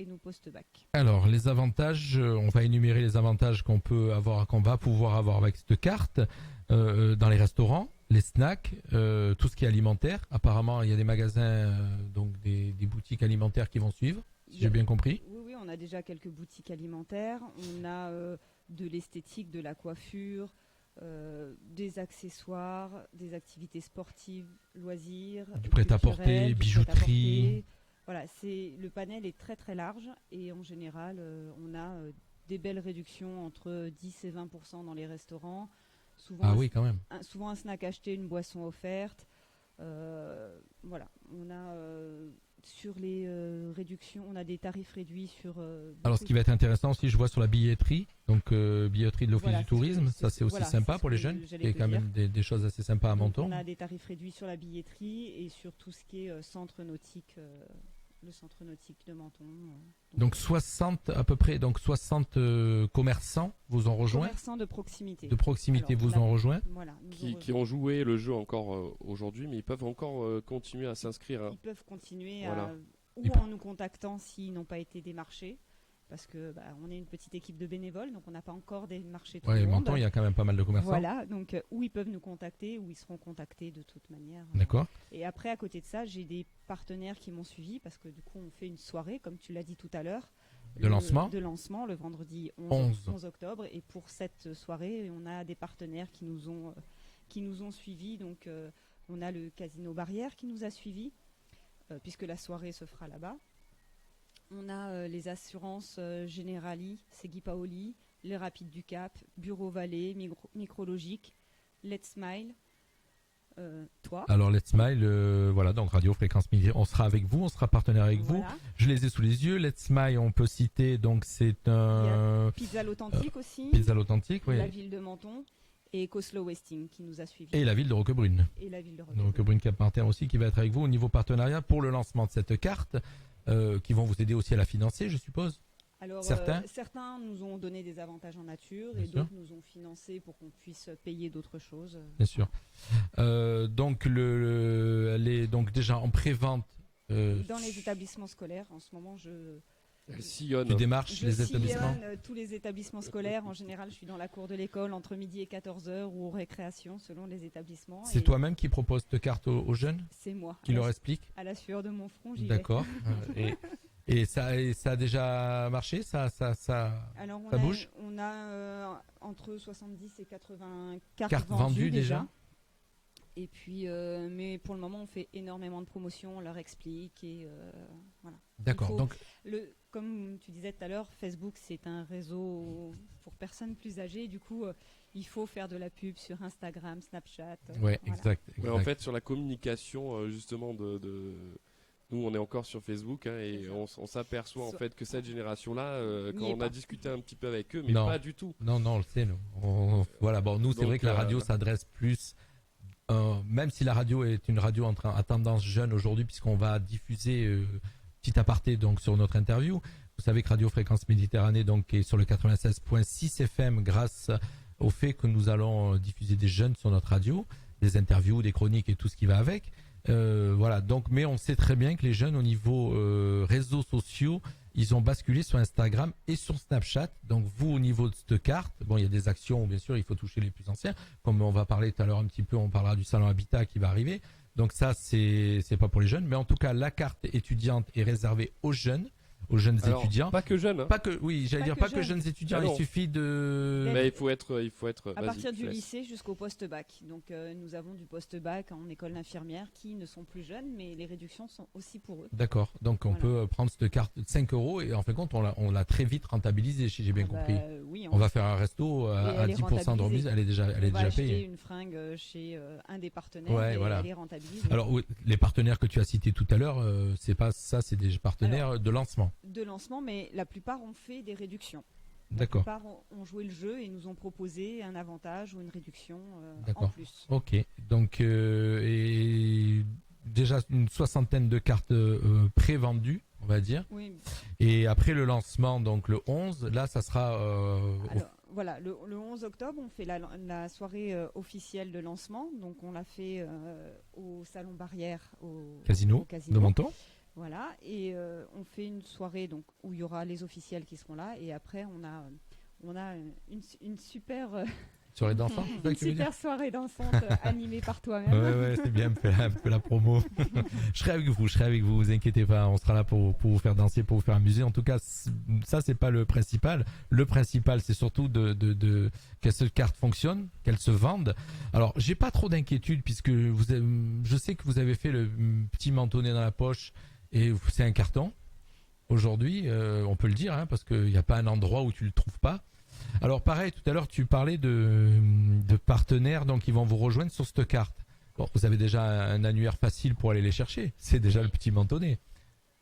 nos post-bac. Alors les avantages, on va énumérer les avantages qu'on va pouvoir avoir avec cette carte dans les restaurants, les snacks, tout ce qui est alimentaire. Apparemment, il y a des magasins, donc des boutiques alimentaires qui vont suivre, si j'ai bien compris. Oui, on a déjà quelques boutiques alimentaires. On a de l'esthétique, de la coiffure, des accessoires, des activités sportives, loisirs, Du prêt-à-porter, culturel, bijouterie. Voilà, le panel est très très large et en général, on a des belles réductions entre 10 et 20% dans les restaurants. Souvent Oui, quand même. Souvent un snack acheté, une boisson offerte. Voilà, on a sur les réductions, on a des tarifs réduits sur... Alors ce qui va être intéressant aussi, je vois sur la billetterie, donc billetterie de l'Office du Tourisme, ça c'est aussi voilà, sympa c'est pour les ce que jeunes, il j'allais y a te quand dire. même des choses assez sympas à Donc, Menton. on a des tarifs réduits sur la billetterie et sur tout ce qui est centre nautique, le centre nautique de Menton. Donc 60 à peu près, donc 60 commerçants vous ont rejoint. Commerçants de proximité. De proximité vous ont rejoint. Voilà, Qui ont joué le jeu encore aujourd'hui, mais ils peuvent encore continuer à s'inscrire. Hein. Ils peuvent continuer Voilà. en nous contactant s'ils n'ont pas été démarchés. Parce que on est une petite équipe de bénévoles, donc on n'a pas encore démarché tout le monde. Menton, il y a quand même pas mal de commerçants. Voilà, donc où ils peuvent nous contacter, où ils seront contactés de toute manière. D'accord. Et après, à côté de ça, j'ai des partenaires qui m'ont suivi parce que du coup, on fait une soirée, comme tu l'as dit tout à l'heure. De lancement. De lancement, le vendredi 11 octobre. Et pour cette soirée, on a des partenaires qui nous ont suivis. Donc, on a le Casino Barrière qui nous a suivis, puisque la soirée se fera là-bas. On a les assurances Generali, Segui Paoli, les Rapides du Cap, Bureau Vallée, Micrologique, Let's Smile, toi. Alors Let's Smile, voilà, donc Radio Fréquence Midi, on sera avec vous, on sera partenaire avec vous. Je les ai sous les yeux. Let's Smile, on peut citer, donc c'est un... Pizza l'Authentique aussi. Pizza l'Authentique, oui. La ville de Menton. Et Coslo Westing qui nous a suivis. Et la ville de Roquebrune. Et la ville de Roquebrune. Roquebrune Cap-Martin aussi qui va être avec vous au niveau partenariat pour le lancement de cette carte, qui vont vous aider aussi à la financer, je suppose. Alors, certains nous ont donné des avantages en nature Bien et sûr. d'autres nous ont financé pour qu'on puisse payer d'autres choses. Bien sûr. Donc, elle est donc déjà en pré-vente. Dans les établissements scolaires, en ce moment, Elle sillonne. Tu démarches Je les établissements? sillonne tous les établissements scolaires. En général, je suis dans la cour de l'école entre midi et 14h ou aux récréations selon les établissements. C'est Et toi-même qui propose cette carte aux jeunes, C'est moi. qui leur explique? À la sueur de mon front, j'y vais. D'accord. Et ça a déjà marché? Alors, ça bouge on a entre 70 et 80 Cartes cartes vendues vendues déjà. Et puis, mais pour le moment, on fait énormément de promotions, on leur explique et voilà. D'accord. Il faut- Donc, Comme tu disais tout à l'heure, Facebook, c'est un réseau pour personnes plus âgées. Du coup, il faut faire de la pub sur Instagram, Snapchat. ouais, voilà. exact. Ouais, en fait, sur la communication, justement, nous, on est encore sur Facebook et on s'aperçoit en fait que cette génération-là, quand N'y est on a pas. discuté un petit peu avec eux, mais Non. pas du tout. Non, on le sait. Nous. Voilà. Bon, nous, c'est Donc, vrai que la radio s'adresse plus. Même si la radio est une radio à tendance jeune aujourd'hui, puisqu'on va diffuser petit aparté donc sur notre interview. Vous savez que Radio Fréquence Méditerranée donc est sur le 96.6 FM grâce au fait que nous allons diffuser des jeunes sur notre radio, des interviews, des chroniques et tout ce qui va avec. Voilà. Donc, mais on sait très bien que les jeunes au niveau réseaux sociaux, ils ont basculé sur Instagram et sur Snapchat. Donc vous, au niveau de cette carte, bon, il y a des actions, bien sûr, il faut toucher les plus anciens. Comme on va parler tout à l'heure un petit peu, on parlera du salon Habitat qui va arriver. Donc ça, c'est pas pour les jeunes. Mais en tout cas, la carte étudiante est réservée aux jeunes Alors, étudiants. pas que jeunes. Hein. Pas que, oui, j'allais dire pas que jeunes. jeunes étudiants. Ah Il non. suffit de. Mais il faut être. À vas-y, partir je du te laisse. lycée jusqu'au post-bac. Donc, nous avons du post-bac en école d'infirmière qui ne sont plus jeunes, mais les réductions sont aussi pour eux. D'accord. Donc on Voilà. peut prendre cette carte de 5 € et en fin de compte, on l'a très vite rentabilisée, si j'ai bien Ah bah, compris. oui, On va faire un resto Et à elle est 10% de remise. rentabilisée. Elle est déjà on va acheter payée. une fringue chez un des partenaires Ouais, et voilà. elle est rentabilisée. Alors, oui, les partenaires que tu as cités tout à l'heure, c'est pas ça, c'est des partenaires de lancement. De lancement, mais la plupart ont fait des réductions. La D'accord. plupart ont joué le jeu et nous ont proposé un avantage ou une réduction en D'accord. plus. Ok. Donc, et déjà une soixantaine de cartes pré-vendues, on va dire. Oui. Et après le lancement, donc le 11, là, ça sera. Alors, voilà, le 11 octobre, on fait la soirée officielle de lancement. Donc, on l'a fait au Salon Barrière au Casino de Menton. Voilà, et on fait une soirée donc où il y aura les officiels qui seront là, et après on a une super Soirée d'enfants, c'est ça une que tu veux dire? super soirée dansante animée par toi-même. Ouais, c'est bien, un peu la promo. Je serai avec vous inquiétez pas, on sera là pour vous faire danser, pour vous faire amuser. En tout cas, ça c'est pas le principal. Le principal, c'est surtout que cette carte fonctionne, qu'elle se vende. Alors, j'ai pas trop d'inquiétude puisque je sais que vous avez fait le petit mentonnet dans la poche et c'est un carton. Aujourd'hui, on peut le dire, hein, parce qu'il n'y a pas un endroit où tu le trouves pas. Alors pareil, tout à l'heure tu parlais de partenaires donc ils vont vous rejoindre sur cette carte. Bon, vous avez déjà un annuaire facile pour aller les chercher, c'est déjà le petit mentonnet.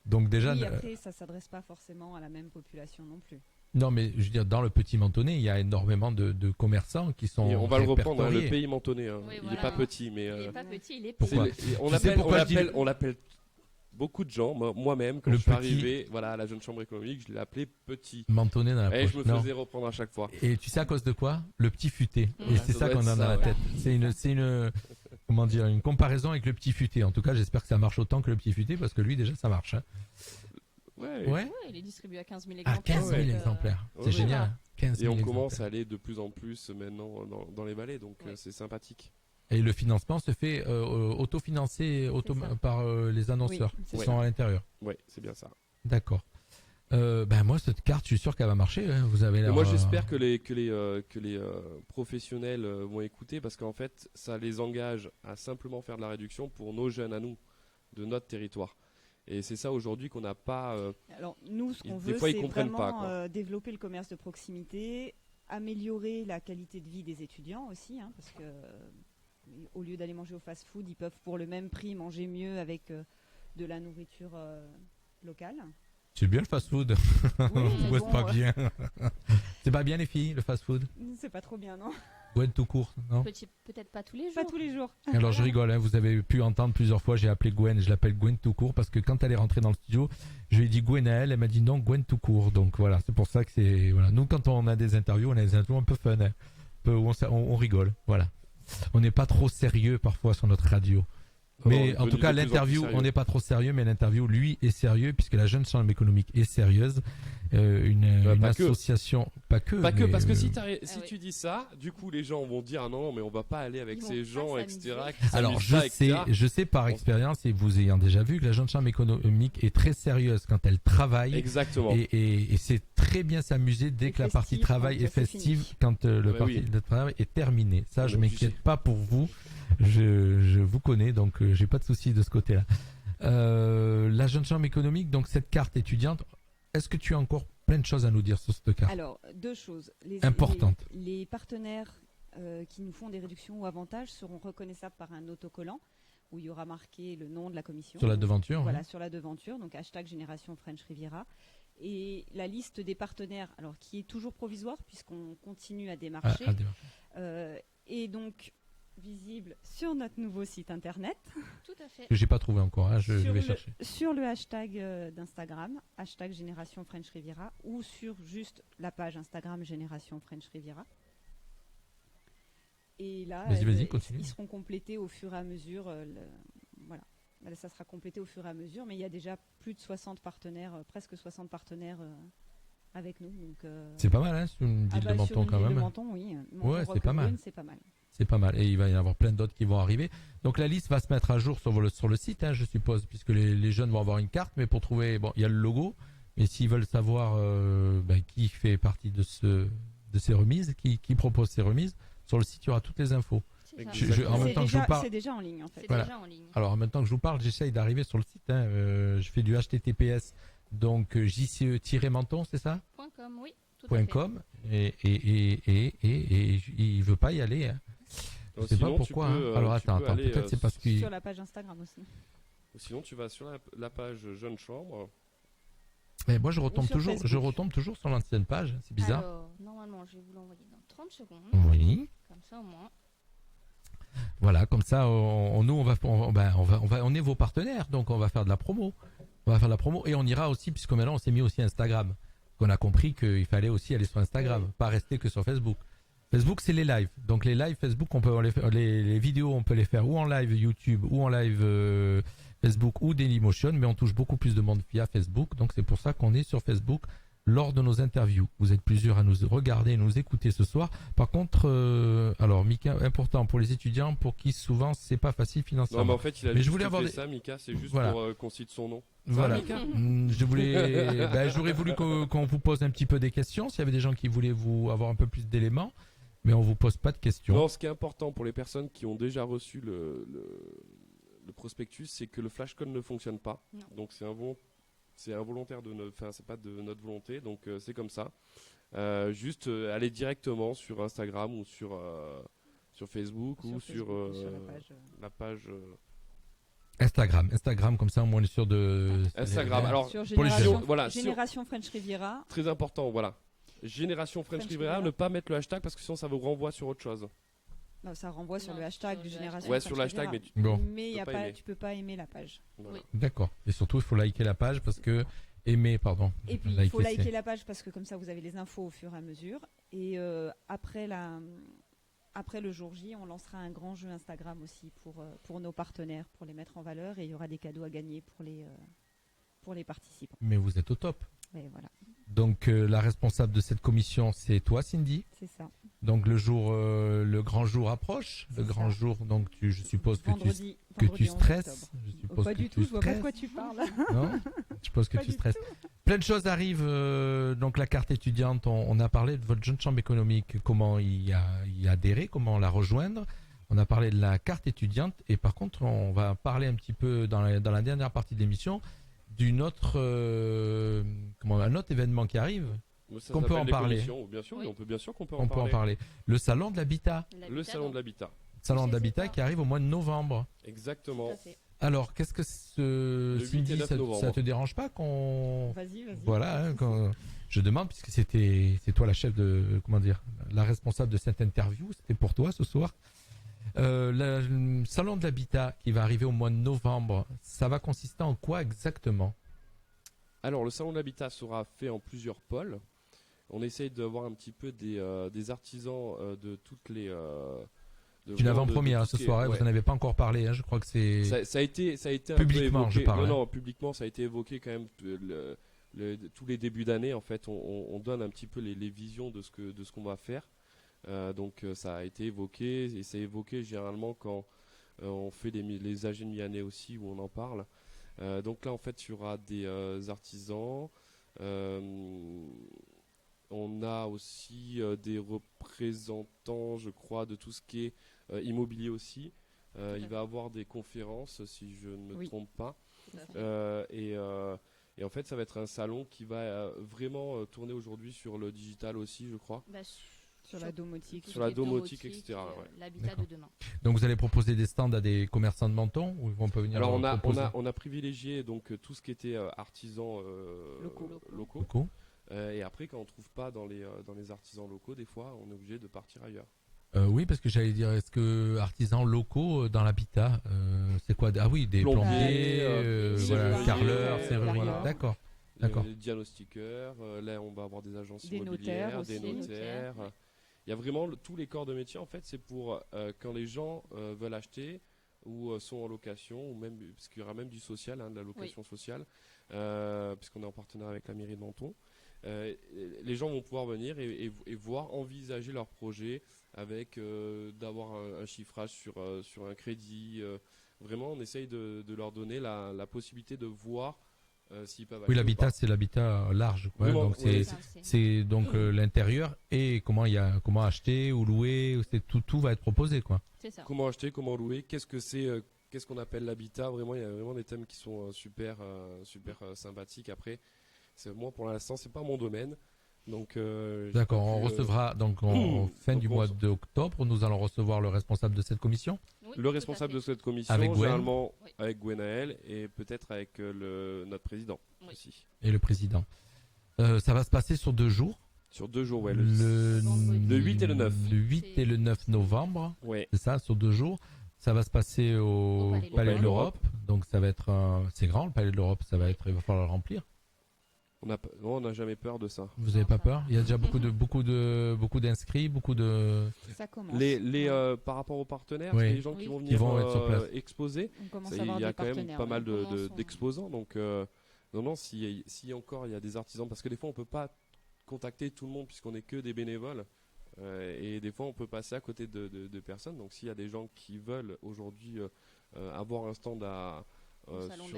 Donc déjà Oui, après ça s'adresse pas forcément à la même population non plus. non mais je veux dire dans le petit mentonnet, il y a énormément de commerçants qui sont Et on va le reprendre, hein, le répertoriés. pays mentonné. Hein. Oui, Il voilà. n'est pas petit, mais. Il est pas petit, il est Pourquoi petit. On Tu sais pourquoi je dis l'appelle, on l'appelle beaucoup de gens. Moi-même, quand Le je suis petit. arrivé, voilà, à la jeune chambre économique, je l'ai appelé petit. Mentonnet dans la Et poche. je me Non. faisais reprendre à chaque fois. Et tu sais à cause de quoi? Le petit futé. Mmh. Et Ouais, c'est ça ça doit qu'on être a dans ça, la ouais. tête. C'est une comment dire, une comparaison avec le petit futé. En tout cas, j'espère que ça marche autant que le petit futé parce que lui déjà ça marche. Hein. Ouais. Ouais. Ouais, il est distribué à 15 000 À exemplaires. 15 000 donc, exemplaires. C'est ouais. génial. Hein. 15 Et 000 on commence exemplaires. à aller de plus en plus maintenant dans les vallées, donc Ouais. c'est sympathique. Et le financement se fait autofinancé ça. par les annonceurs Oui, qui c'est sont à l'intérieur. Ouais, c'est bien ça. D'accord. Ben moi cette carte, je suis sûr qu'elle va marcher. Hein. Vous avez Et l'air, moi, j'espère que les professionnels vont écouter parce qu'en fait, ça les engage à simplement faire de la réduction pour nos jeunes à nous, de notre territoire. Et c'est ça aujourd'hui qu'on n'a pas. Alors nous, ce qu'on Des veut, fois, ils c'est comprennent vraiment pas, quoi. développer le commerce de proximité, améliorer la qualité de vie des étudiants aussi, hein, parce que au lieu d'aller manger au fast-food, ils peuvent pour le même prix manger mieux avec de la nourriture locale. c'est bien le fast-food. Oui, mais Ouais, bon, c'est pas bien. C'est pas bien les filles le fast-food. C'est pas trop bien, non? Gwen tout court, non? Peut-être pas tous les jours. Pas tous les jours. Alors je rigole, hein, vous avez pu entendre plusieurs fois, j'ai appelé Gwen, je l'appelle Gwen tout court parce que quand elle est rentrée dans le studio, je lui ai dit Gwen à elle, elle m'a dit non, Gwen tout court. Donc voilà, c'est pour ça que c'est voilà. Nous quand on a des interviews, on a des interviews un peu fun, hein, un peu où on rigole, voilà. On n'est pas trop sérieux parfois sur notre radio. Mais on est en tout devenu cas, de plus en plus l'interview, sérieux. on n'est pas trop sérieux, mais l'interview, lui, est sérieux puisque la Jeune Chambre économique est sérieuse. Une pas que. association, pas que. Pas que, mais, parce que si oui. tu dis ça, du coup les gens vont dire ah non, mais on va pas aller avec Ils ces vont gens, pas etc. s'amuser. qui Alors s'amusent pas, etc. je sais par On- expérience et vous ayant déjà vu que la Jeune Chambre économique est très sérieuse quand elle travaille. Exactement. Et c'est très bien s'amuser dès Et que la partie festif travail quand est c'est festive, fini. quand le Ouais, parti oui. de travail est terminé. Ça, je Donc, tu m'inquiète sais. pas pour vous. Je vous connais, donc j'ai pas de souci de ce côté-là. La Jeune Chambre économique, donc cette carte étudiante, est-ce que tu as encore plein de choses à nous dire sur cette carte? Alors, deux choses. Importante. Les partenaires qui nous font des réductions ou avantages seront reconnaissables par un autocollant où il y aura marqué le nom de la commission. Sur la Donc, devanture, Voilà, hein. sur la devanture, donc hashtag Génération French Riviera. Et la liste des partenaires, alors qui est toujours provisoire puisqu'on continue à démarcher, est donc visible sur notre nouveau site internet, Tout à fait. Que j'ai pas trouvé encore, hein, je vais chercher. sur le hashtag d'Instagram, hashtag Génération French Riviera, ou sur juste la page Instagram Génération French Riviera. Et là, Vas-y, continue. ils seront complétés au fur et à mesure. Voilà. Là, ça sera complété au fur et à mesure, mais il y a déjà plus de 60 partenaires, presque 60 partenaires avec nous. Donc, C'est pas mal, hein, sur une ville de sur Menton une quand ville de même. Menton, oui. Ouais, c'est pas mal. Menton-Roquebrune, c'est pas mal. C'est pas mal. Et il va y en avoir plein d'autres qui vont arriver. Donc la liste va se mettre à jour sur le site, hein, je suppose, puisque les jeunes vont avoir une carte, mais pour trouver, bon, il y a le logo, mais s'ils veulent savoir qui fait partie de ces remises, qui propose ces remises, sur le site, il y aura toutes les infos. C'est ça. En même temps que je vous parle. C'est déjà en ligne, en fait. C'est Voilà. déjà en ligne. Alors en même temps que je vous parle, j'essaye d'arriver sur le site. Hein, je fais du HTTPS, donc jce-menton, c'est ça .com, oui. Tout à fait. .com et il veut pas y aller. Hein. Je sais pas Sinon, pourquoi. tu peux, hein. Alors tu peux attends, aller, peut-être c'est parce qu'il. Sur la page Instagram aussi. Sinon, tu vas sur la page Jeune Chambre. Mais moi je retombe sur toujours, Facebook. sur l'ancienne page. C'est bizarre. Alors, normalement, je vais vous l'envoyer dans 30 secondes. Oui. Comme ça, au moins. Voilà, comme ça, on est vos partenaires, donc on va faire de la promo. On va faire de la promo et on ira aussi, puisque maintenant on s'est mis aussi Instagram. On a compris qu'il fallait aussi aller sur Instagram, pas rester que sur Facebook. Facebook, c'est les lives. Donc les lives Facebook, on peut les vidéos, on peut les faire ou en live YouTube ou en live Facebook ou Dailymotion, mais on touche beaucoup plus de monde via Facebook. Donc c'est pour ça qu'on est sur Facebook lors de nos interviews. Vous êtes plusieurs à nous regarder et nous écouter ce soir. Par contre, alors Mika, important pour les étudiants, pour qui souvent c'est pas facile financièrement. Non, mais en fait, il a Mais je juste voulais fait avoir ça, Mika, c'est juste Voilà. pour qu'on cite son nom. Voilà. Mika J'aurais voulu qu'on vous pose un petit peu des questions, s'il y avait des gens qui voulaient vous avoir un peu plus d'éléments, mais on vous pose pas de questions. Non, ce qui est important pour les personnes qui ont déjà reçu le prospectus, c'est que le flashcode ne fonctionne pas. Non. Donc c'est involontaire c'est pas de notre volonté, donc c'est comme ça. Juste aller directement sur Instagram ou sur Facebook ou sur Facebook, sur la page Instagram, comme ça au moins on est sûr de. Instagram. Alors sur pour les Génération, jeunes. voilà, Génération French Riviera. très important, voilà. Génération French French Riviera, Riviera. ne pas mettre le hashtag parce que sinon ça vous renvoie sur autre chose. Non, ça renvoie sur Non, le hashtag sur le Génération Ouais, French sur le hashtag, mais Riviera. tu... Bon, Mais peux pas aimer. tu peux pas aimer la page. voilà. Oui. d'accord. Et surtout, il faut liker la page parce que pardon. Et puis il faut liker c'est- la page parce que comme ça vous avez les infos au fur et à mesure. Et après le jour J, on lancera un grand jeu Instagram aussi pour nos partenaires, pour les mettre en valeur, et il y aura des cadeaux à gagner pour les participants. Mais vous êtes au top. Et voilà, Donc la responsable de cette commission, c'est toi, Cindy. c'est ça. Donc le grand jour approche. Le C'est grand ça. jour, donc je suppose que Vendredi tu 11 stresses. octobre. Je Oh, suppose pas que du tu tout, je vois pas de stresses. quoi tu parles. Non, je suppose que Pas tu du stresses. Plein de choses arrivent. Donc la carte étudiante, on a parlé de votre jeune chambre économique, comment y adhérer, comment la rejoindre. On a parlé de la carte étudiante et par contre, on va parler un petit peu dans la dernière partie de l'émission d'un autre événement qui arrive. Ça Qu'on peut s'appelle en les parler. commissions, Bien sûr, Oui. on peut bien sûr qu'on peut On peut en parler. Le salon de l'habitat. Le salon de l'habitat. Salon Oui, de c'est l'habitat ça. qui arrive au mois de novembre. Exactement. Tout à fait. Alors, qu'est-ce que Le 8 et Cindy, 9 novembre. ça te dérange pas qu'on Vas-y. Voilà, hein, je demande puisque c'est toi la chef la responsable de cette interview, c'était pour toi ce soir. Le salon de l'habitat qui va arriver au mois de novembre, ça va consister en quoi exactement? Alors, le salon de l'habitat sera fait en plusieurs pôles. On essaye d'avoir un petit peu des artisans de C'est une avant-première ce soir, vous n'en avez pas encore parlé, hein, je crois que c'est... Ça a été un publiquement, peu évoqué. je parle. Non, publiquement, ça a été évoqué quand même tous les débuts d'année. En fait, on donne un petit peu les visions de ce qu'on va faire. Donc ça a été évoqué, et c'est évoqué généralement quand on fait les AG de mi-année aussi, où on en parle. Donc là, en fait, il y aura des artisans. On a aussi des représentants, je crois, de tout ce qui est immobilier aussi. Il va y avoir des conférences, si je ne me trompe pas. Et en fait, ça va être un salon qui va vraiment tourner aujourd'hui sur le digital aussi, je crois. Sur la domotique. Sur la domotique, etc. L'habitat de demain. Donc vous allez proposer des stands à des commerçants de Menton ou on peut venir? Alors on a privilégié donc tout ce qui était artisans locaux. Et après, quand on trouve pas dans les artisans locaux, des fois, on est obligé de partir ailleurs. Oui, parce que j'allais dire, est-ce que artisans locaux dans l'habitat, c'est quoi? Ah oui, des plombiers, carreleurs, serruriers. D'accord. Des diagnostiqueurs. Là, on va avoir des agences immobilières, des notaires. Il y a vraiment tous les corps de métier. En fait, c'est pour quand les gens veulent acheter ou sont en location, ou même parce qu'il y aura même du social, de la location sociale, puisqu'on est en partenariat avec la mairie de Menton. Les gens vont pouvoir venir et voir, envisager leur projet avec d'avoir un chiffrage sur un crédit. Vraiment, on essaye de leur donner la possibilité de voir s'ils peuvent acheter. Oui, l'habitat, c'est l'habitat large. Ouais, donc c'est donc l'intérieur et comment acheter ou louer. Tout va être proposé, quoi. C'est ça. Comment acheter, comment louer, qu'est-ce qu'on appelle l'habitat. Vraiment, il y a vraiment des thèmes qui sont super sympathiques. Après, moi pour l'instant, c'est pas mon domaine. Donc, d'accord, on recevra donc en fin du mois d'octobre, nous allons recevoir le responsable de cette commission. Oui, le responsable de cette commission, avec généralement avec Gwenaël et peut-être avec notre président aussi. Et le président. Ça va se passer sur 2 jours. Sur 2 jours, le 8 et le 9. Le 8 et le 9 novembre. Ouais. C'est ça, sur 2 jours. Ça va se passer au Palais de l'Europe. Donc ça va être c'est grand le Palais de l'Europe, il va falloir le remplir. On n'a jamais peur de ça. Vous n'avez pas peur? Il y a déjà beaucoup d'inscrits, beaucoup de. Ça commence. Par rapport aux partenaires, les gens qui vont venir être sur place. exposer, il y a quand même pas mal d'exposants. Donc si encore il y a des artisans, parce que des fois on peut pas contacter tout le monde puisqu'on n'est que des bénévoles. Et des fois on peut passer à côté de personnes. Donc s'il y a des gens qui veulent aujourd'hui avoir un stand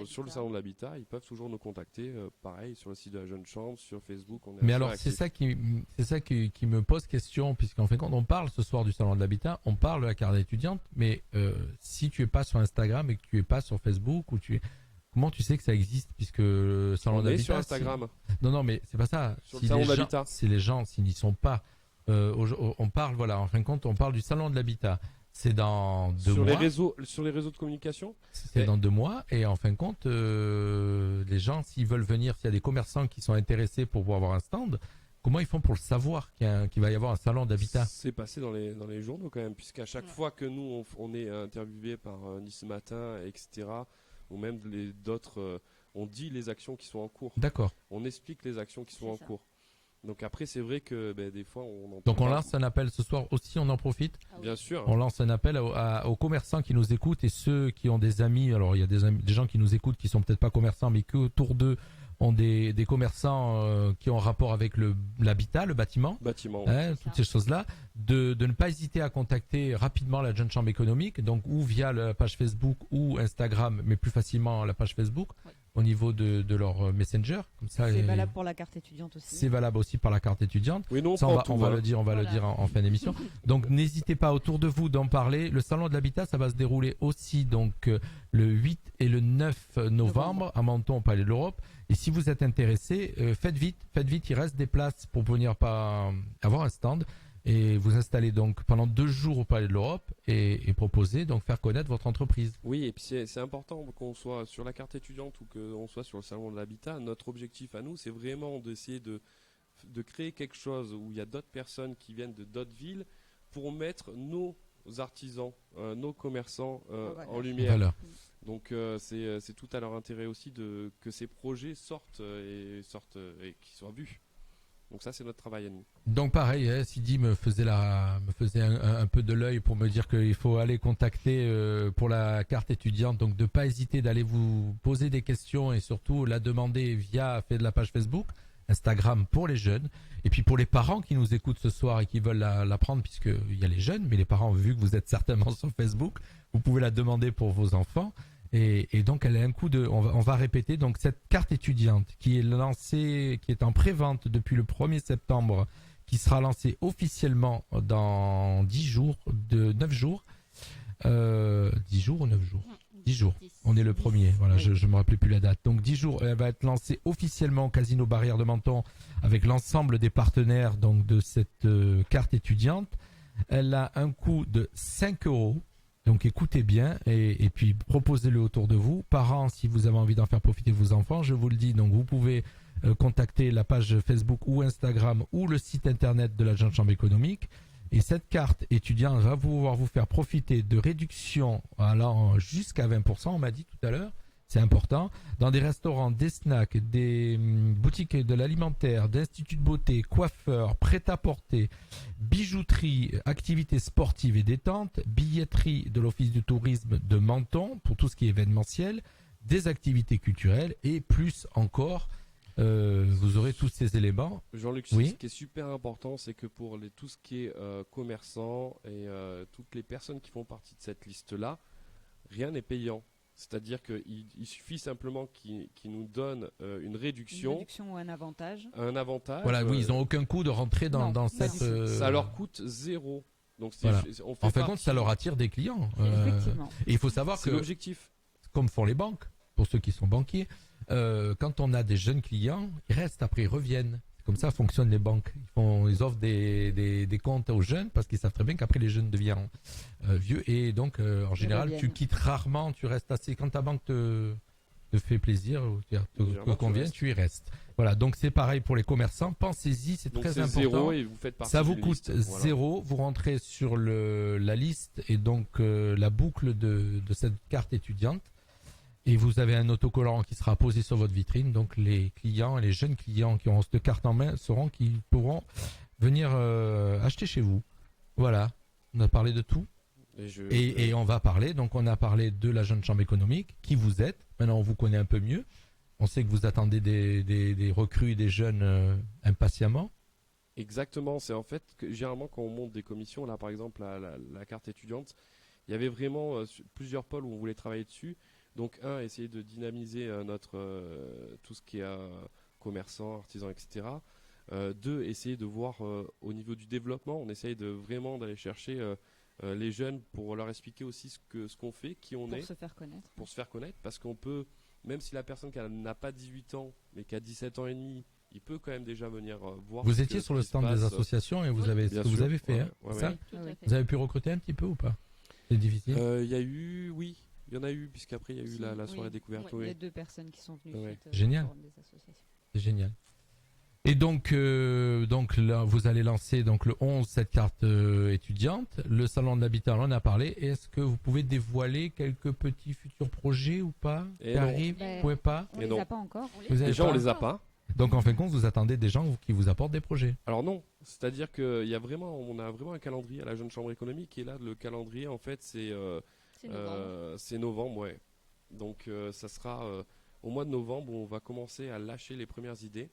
sur le salon de l'habitat, ils peuvent toujours nous contacter, pareil sur le site de la Jeune Chambre, sur Facebook. Mais alors c'est ça qui me pose question, puisqu'en fait quand on parle ce soir du salon de l'habitat, on parle de la carte étudiante, mais si tu es pas sur Instagram et que tu es pas sur Facebook, comment tu sais que ça existe, puisque le salon d'habitat sur Instagram. Non mais c'est pas ça. Sur le salon de l'habitat. Si les gens s'ils n'y sont pas, on parle en fin de compte on parle du salon de l'habitat. C'est dans 2 mois. Sur les réseaux de communication. C'est dans 2 mois. Et en fin de compte, les gens, s'ils veulent venir, s'il y a des commerçants qui sont intéressés pour pouvoir avoir un stand, comment ils font pour le savoir qu'il va y avoir un salon d'habitat? C'est passé dans les journaux quand même, puisqu'à chaque fois que nous, on est interviewé par Nice Matin, etc., ou même d'autres, on dit les actions qui sont en cours. D'accord. On explique les actions qui sont en cours. Donc après, c'est vrai que des fois, on en Donc on lance un appel ce soir aussi, on en profite. Bien sûr. On lance un appel aux commerçants qui nous écoutent et ceux qui ont des amis. Alors il y a des gens qui nous écoutent qui sont peut-être pas commerçants, mais qui autour d'eux ont des commerçants qui ont rapport avec l'habitat, le bâtiment, toutes ces choses-là, de ne pas hésiter à contacter rapidement la Jeune Chambre économique, donc ou via la page Facebook ou Instagram, mais plus facilement la page Facebook. Oui. Au niveau de leur messenger, comme ça. C'est valable pour la carte étudiante aussi. C'est valable aussi par la carte étudiante. Oui, non, ça, on va le dire en fin d'émission. Donc n'hésitez pas autour de vous d'en parler. Le salon de l'habitat, ça va se dérouler aussi donc le 8 et le 9 novembre à Menton au Palais de l'Europe. Et si vous êtes intéressé, faites vite. Il reste des places pour venir avoir un stand. Et vous installez donc pendant 2 jours au Palais de l'Europe et proposer, donc faire connaître votre entreprise. Oui, et puis c'est important qu'on soit sur la carte étudiante ou qu'on soit sur le salon de l'habitat. Notre objectif à nous, c'est vraiment d'essayer de créer quelque chose où il y a d'autres personnes qui viennent de d'autres villes pour mettre nos artisans, nos commerçants en lumière. Voilà. Donc c'est tout à leur intérêt aussi que ces projets sortent et qu'ils soient vus. Donc ça, c'est notre travail à nous. Donc pareil, Sidi me faisait un peu de l'œil pour me dire qu'il faut aller contacter pour la carte étudiante. Donc de pas hésiter d'aller vous poser des questions et surtout la demander via la page Facebook, Instagram pour les jeunes. Et puis pour les parents qui nous écoutent ce soir et qui veulent la prendre, puisqu'il y a les jeunes, mais les parents, vu que vous êtes certainement sur Facebook, vous pouvez la demander pour vos enfants. Et donc elle a un coup de, on va répéter, donc cette carte étudiante qui est lancée, qui est en pré-vente depuis le 1er septembre, qui sera lancée officiellement dans 10 jours, 9 jours, 10 jours ou 9 jours? 10 jours. On est le 1er, voilà, je me rappelais plus la date. Donc 10 jours, elle va être lancée officiellement au Casino Barrière de Menton avec l'ensemble des partenaires donc de cette carte étudiante. Elle a un coût de 5 €. Donc écoutez bien et puis proposez-le autour de vous. Parents, si vous avez envie d'en faire profiter vos enfants, je vous le dis, donc vous pouvez contacter la page Facebook ou Instagram ou le site internet de la Jeune Chambre économique. Et cette carte étudiante va pouvoir vous faire profiter de réductions allant jusqu'à 20%, on m'a dit tout à l'heure. C'est important. Dans des restaurants, des snacks, des boutiques de l'alimentaire, d'instituts de beauté, coiffeurs, prêt-à-porter, bijouterie, activités sportives et détente, billetterie de l'Office du tourisme de Menton pour tout ce qui est événementiel, des activités culturelles et plus encore. Vous aurez tous ces éléments. Jean-Luc, oui. Ce qui est super important, c'est que pour tout ce qui est commerçants et toutes les personnes qui font partie de cette liste-là, rien n'est payant. C'est-à-dire qu'il suffit simplement qu'ils nous donnent une réduction. Une réduction ou un avantage. Un avantage. Voilà, oui, ils n'ont aucun coût de rentrer dans cette... Ça leur coûte 0. Donc voilà. En fin de compte, ça leur attire des clients. Effectivement. Et il faut savoir c'est que, l'objectif. Comme font les banques, pour ceux qui sont banquiers, quand on a des jeunes clients, ils restent, après ils reviennent. Comme ça fonctionnent les banques. Ils offrent des comptes aux jeunes parce qu'ils savent très bien qu'après les jeunes deviennent vieux. Et donc, en général, tu quittes rarement, tu restes assez. Quand ta banque te fait plaisir, te convient, tu y restes. Voilà, donc c'est pareil pour les commerçants. Pensez-y, c'est très important. 0 et vous faites partie ça vous d'une coûte liste, 0. Voilà. Vous rentrez sur la liste et donc la boucle de cette carte étudiante. Et vous avez un autocollant qui sera posé sur votre vitrine. Donc les clients et les jeunes clients qui auront cette carte en main sauront qu'ils pourront venir acheter chez vous. Voilà, on a parlé de tout. Et on va parler, donc on a parlé de la Jeune Chambre économique, qui vous êtes. Maintenant on vous connaît un peu mieux. On sait que vous attendez des recrues, des jeunes impatiemment. Exactement, c'est en fait que généralement quand on monte des commissions, là par exemple la carte étudiante, il y avait vraiment plusieurs pôles où on voulait travailler dessus. Donc essayer de dynamiser tout ce qui est commerçants, artisans, etc. 2, essayer de voir au niveau du développement, on essaye vraiment d'aller chercher les jeunes pour leur expliquer aussi ce qu'on fait, qui on est. Pour se faire connaître. Pour se faire connaître, parce qu'on peut, même si la personne qui n'a pas 18 ans, mais qui a 17 ans et demi, il peut quand même déjà venir voir. Vous étiez sur le stand des associations et vous avez fait, ça. Vous avez pu recruter un petit peu ou pas? C'est difficile. Il y a eu, oui. Il y en a eu, puisqu'après il y a eu la soirée découverte. Il y a 2 personnes qui sont venues. Génial. C'est génial. Et donc là, vous allez lancer donc le 11 cette carte étudiante. Le salon de l'habitat, on en a parlé. Est-ce que vous pouvez dévoiler quelques petits futurs projets ou pas qui arrivent? Vous pouvez pas? On les a pas encore. Déjà, on les a pas. Donc en fin de compte, vous attendez des gens qui vous apportent des projets? Alors non, c'est-à-dire qu'on a vraiment un calendrier à la Jeune Chambre économique. Et là, le calendrier, en fait, c'est novembre, ouais. Donc ça sera au mois de novembre où on va commencer à lâcher les premières idées.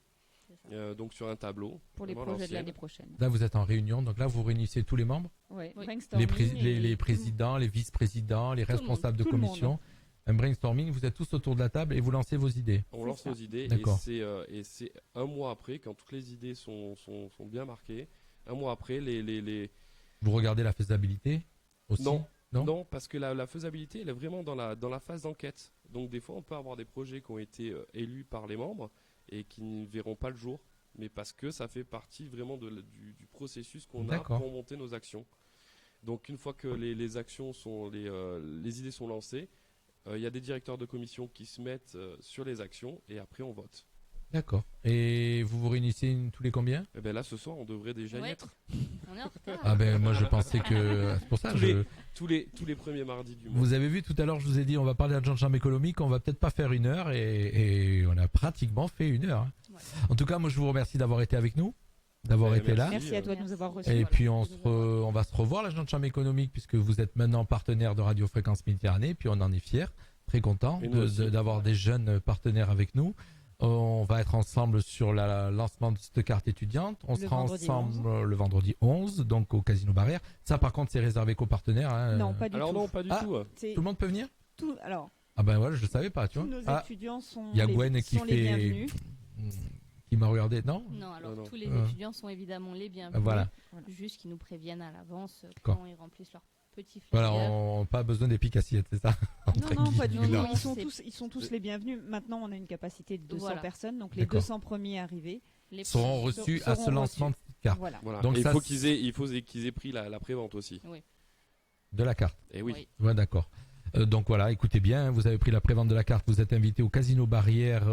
Donc sur un tableau. Pour les projets de l'année prochaine. Là vous êtes en réunion, donc là vous réunissez tous les membres? Oui. Les présidents, les vice-présidents, les responsables de commission. Un brainstorming, vous êtes tous autour de la table et vous lancez vos idées. On lance nos idées et c'est un mois après, quand toutes les idées sont bien marquées, un mois après Vous regardez la faisabilité aussi? Non, parce que la faisabilité, elle est vraiment dans la phase d'enquête. Donc des fois, on peut avoir des projets qui ont été élus par les membres et qui ne verront pas le jour, mais parce que ça fait partie vraiment du processus qu'on a pour monter nos actions. Donc une fois que les actions sont, les idées sont lancées, il y a des directeurs de commission qui se mettent sur les actions et après on vote. D'accord. Et vous vous réunissez tous les combien? Eh ben là, ce soir, on devrait déjà y être. On est en retard. Ah ben moi je pensais que c'est pour ça. Tous les premiers mardis du mois. Vous avez vu tout à l'heure, je vous ai dit on va parler de la Jeune Chambre économique, on va peut-être pas faire 1 heure et on a pratiquement fait 1 heure. Ouais. En tout cas, moi je vous remercie d'avoir été avec nous. d'avoir Ouais, été là. Merci à toi de nous avoir reçus. Et Voilà. puis on va se revoir la Jeune Chambre économique puisque vous êtes maintenant partenaire de Radio Fréquence Méditerranée, puis on en est fiers, très content Et nous aussi. d'avoir des jeunes partenaires avec nous. On va être ensemble sur le lancement de cette carte étudiante. On Le sera vendredi ensemble le vendredi 11, donc au Casino Barrière. Ça par contre c'est réservé qu'aux partenaires. Hein. Non, pas du Alors tout. non, pas du Ah. tout. C'est Tout le monde peut venir? alors, Ah ben voilà, je le savais pas, tu tous vois. nos Ah, étudiants sont il y a Gwen qui sont les fait- bienvenus. qui m'a regardé, non? Non, alors Non, non. tous les Ah. étudiants sont évidemment les bienvenus. Voilà. Juste qu'ils nous préviennent à l'avance D'accord. quand ils remplissent leur petit Voilà, flyer. on n'a pas besoin des piques assiettes, c'est ça? Entre Non, pas du tout. guillemets. Ils sont C'est- tous les bienvenus. Maintenant, on a une capacité de 200 Voilà. personnes, donc les D'accord. 200 premiers arrivés. Les seront petits- reçus seront à ce lancement de cette carte, Voilà. Voilà. Donc Et ça, il faut qu'ils aient pris la prévente aussi. de la carte. Et oui. Oui. Ouais, d'accord. Donc voilà, écoutez bien, vous avez pris la prévente de la carte, vous êtes invité au Casino Barrière,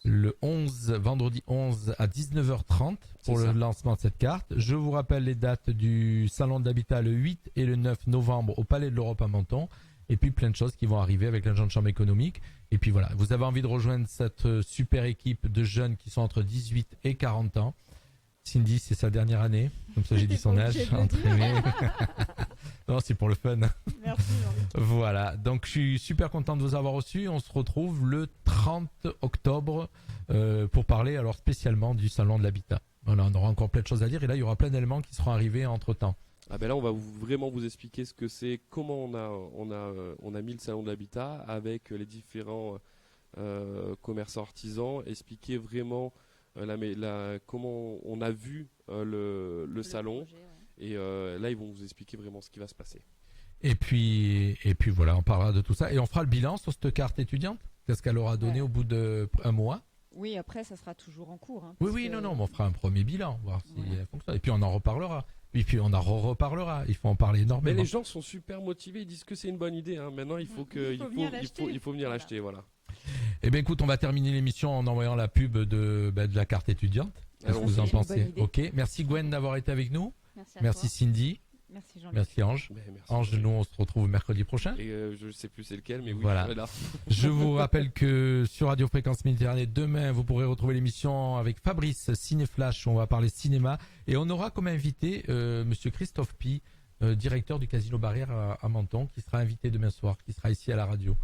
le 11, vendredi 11 à 19h30 pour C'est le ça. lancement de cette carte. Je vous rappelle les dates du Salon de l'Habitat le 8 et le 9 novembre au Palais de l'Europe à Menton. Et puis plein de choses qui vont arriver avec la Jeune Chambre économique. Et puis voilà, vous avez envie de rejoindre cette super équipe de jeunes qui sont entre 18 et 40 ans. Cindy, c'est sa dernière année. Comme ça, j'ai dit son T'es pas âge. obligé de le Entraîné. Non, c'est pour le fun. Merci. Jean-Luc. Voilà, donc je suis super content de vous avoir reçus. On se retrouve le 30 octobre pour parler alors spécialement du Salon de l'Habitat. Voilà, on aura encore plein de choses à dire et là il y aura plein d'éléments qui seront arrivés entre temps. Ah ben là, on va vraiment vous expliquer ce que c'est, comment on a mis le salon de l'habitat avec les différents commerçants artisans, expliquer vraiment comment on a vu le salon. projet, ouais. Et là, ils vont vous expliquer vraiment ce qui va se passer. Et puis voilà, on parlera de tout ça et on fera le bilan sur cette carte étudiante. Qu'est-ce qu'elle aura donné Ouais. au bout d'un mois? Oui, après, ça sera toujours en cours. Hein, Oui, parce oui, que- non, mais on fera un premier bilan, voir si Voilà. elle fonctionne. Et puis on en reparlera. Et puis on en reparlera. Il faut en parler Mais énormément. les gens sont super motivés, ils disent que c'est une bonne idée. Hein. Maintenant, il faut venir l'acheter. venir l'acheter, voilà. Eh bien, écoute, on va terminer l'émission en envoyant la pub de la carte étudiante. Qu'est-ce que Alors, vous en c'est une pensez? bonne idée. Ok. Merci Gwen d'avoir été avec nous. Merci à Merci toi. Cindy. Merci Jean-Luc. Merci Ange. Mais merci. Ange, nous, on se retrouve mercredi prochain. Et je sais plus c'est lequel, mais oui, Voilà. je serai là. Je vous rappelle que sur Radio Fréquence Méditerranée, demain, vous pourrez retrouver l'émission avec Fabrice Cinéflash, où on va parler cinéma. Et on aura comme invité Monsieur Christophe Pi, directeur du Casino Barrière à Menton, qui sera invité demain soir, qui sera ici à la radio.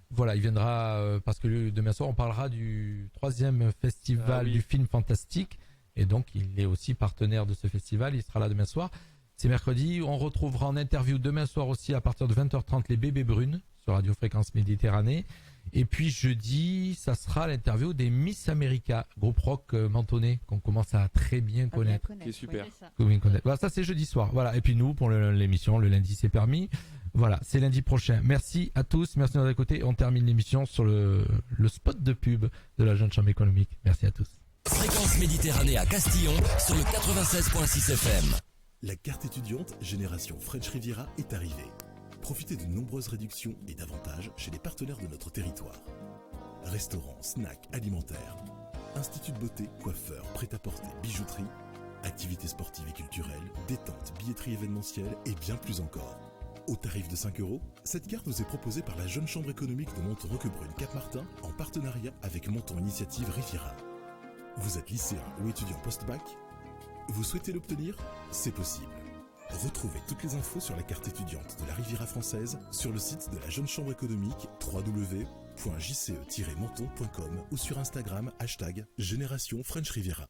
Voilà, il viendra parce que demain soir, on parlera du 3e festival Ah oui. du film fantastique. Et donc, il est aussi partenaire de ce festival. Il sera là demain soir. C'est mercredi. On retrouvera en interview demain soir aussi à partir de 20h30 les Bébés Brunes sur Radio Fréquence Méditerranée. Et puis jeudi, ça sera l'interview des Miss America, groupe rock mentonais qu'on commence à très bien Pas bien connaître. Qui est super. C'est ça. Que vous connaissez. Voilà, ça c'est jeudi soir. Voilà. Et puis nous, pour l'émission, le lundi c'est permis. Voilà, c'est lundi prochain. Merci à tous, merci de nous avoir écoutés. On termine l'émission sur le spot de pub de la Jeune Chambre économique. Merci à tous. Fréquence Méditerranée à Castillon sur le 96.6 FM. La carte étudiante Génération French Riviera est arrivée. Profitez de nombreuses réductions et d'avantages chez les partenaires de notre territoire. Restaurants, snacks, alimentaires, instituts de beauté, coiffeurs, prêt-à-porter, bijouterie, activités sportives et culturelles, détente, billetterie événementielle et bien plus encore. Au tarif de 5 €, cette carte vous est proposée par la Jeune Chambre économique de Monton-Roquebrune-Cap-Martin en partenariat avec Menton Initiative Riviera. Vous êtes lycéen ou étudiant post-bac? Vous souhaitez l'obtenir? C'est possible. Retrouvez toutes les infos sur la carte étudiante de la Riviera française sur le site de la Jeune Chambre économique www.jce-menton.com ou sur Instagram #Génération French Riviera.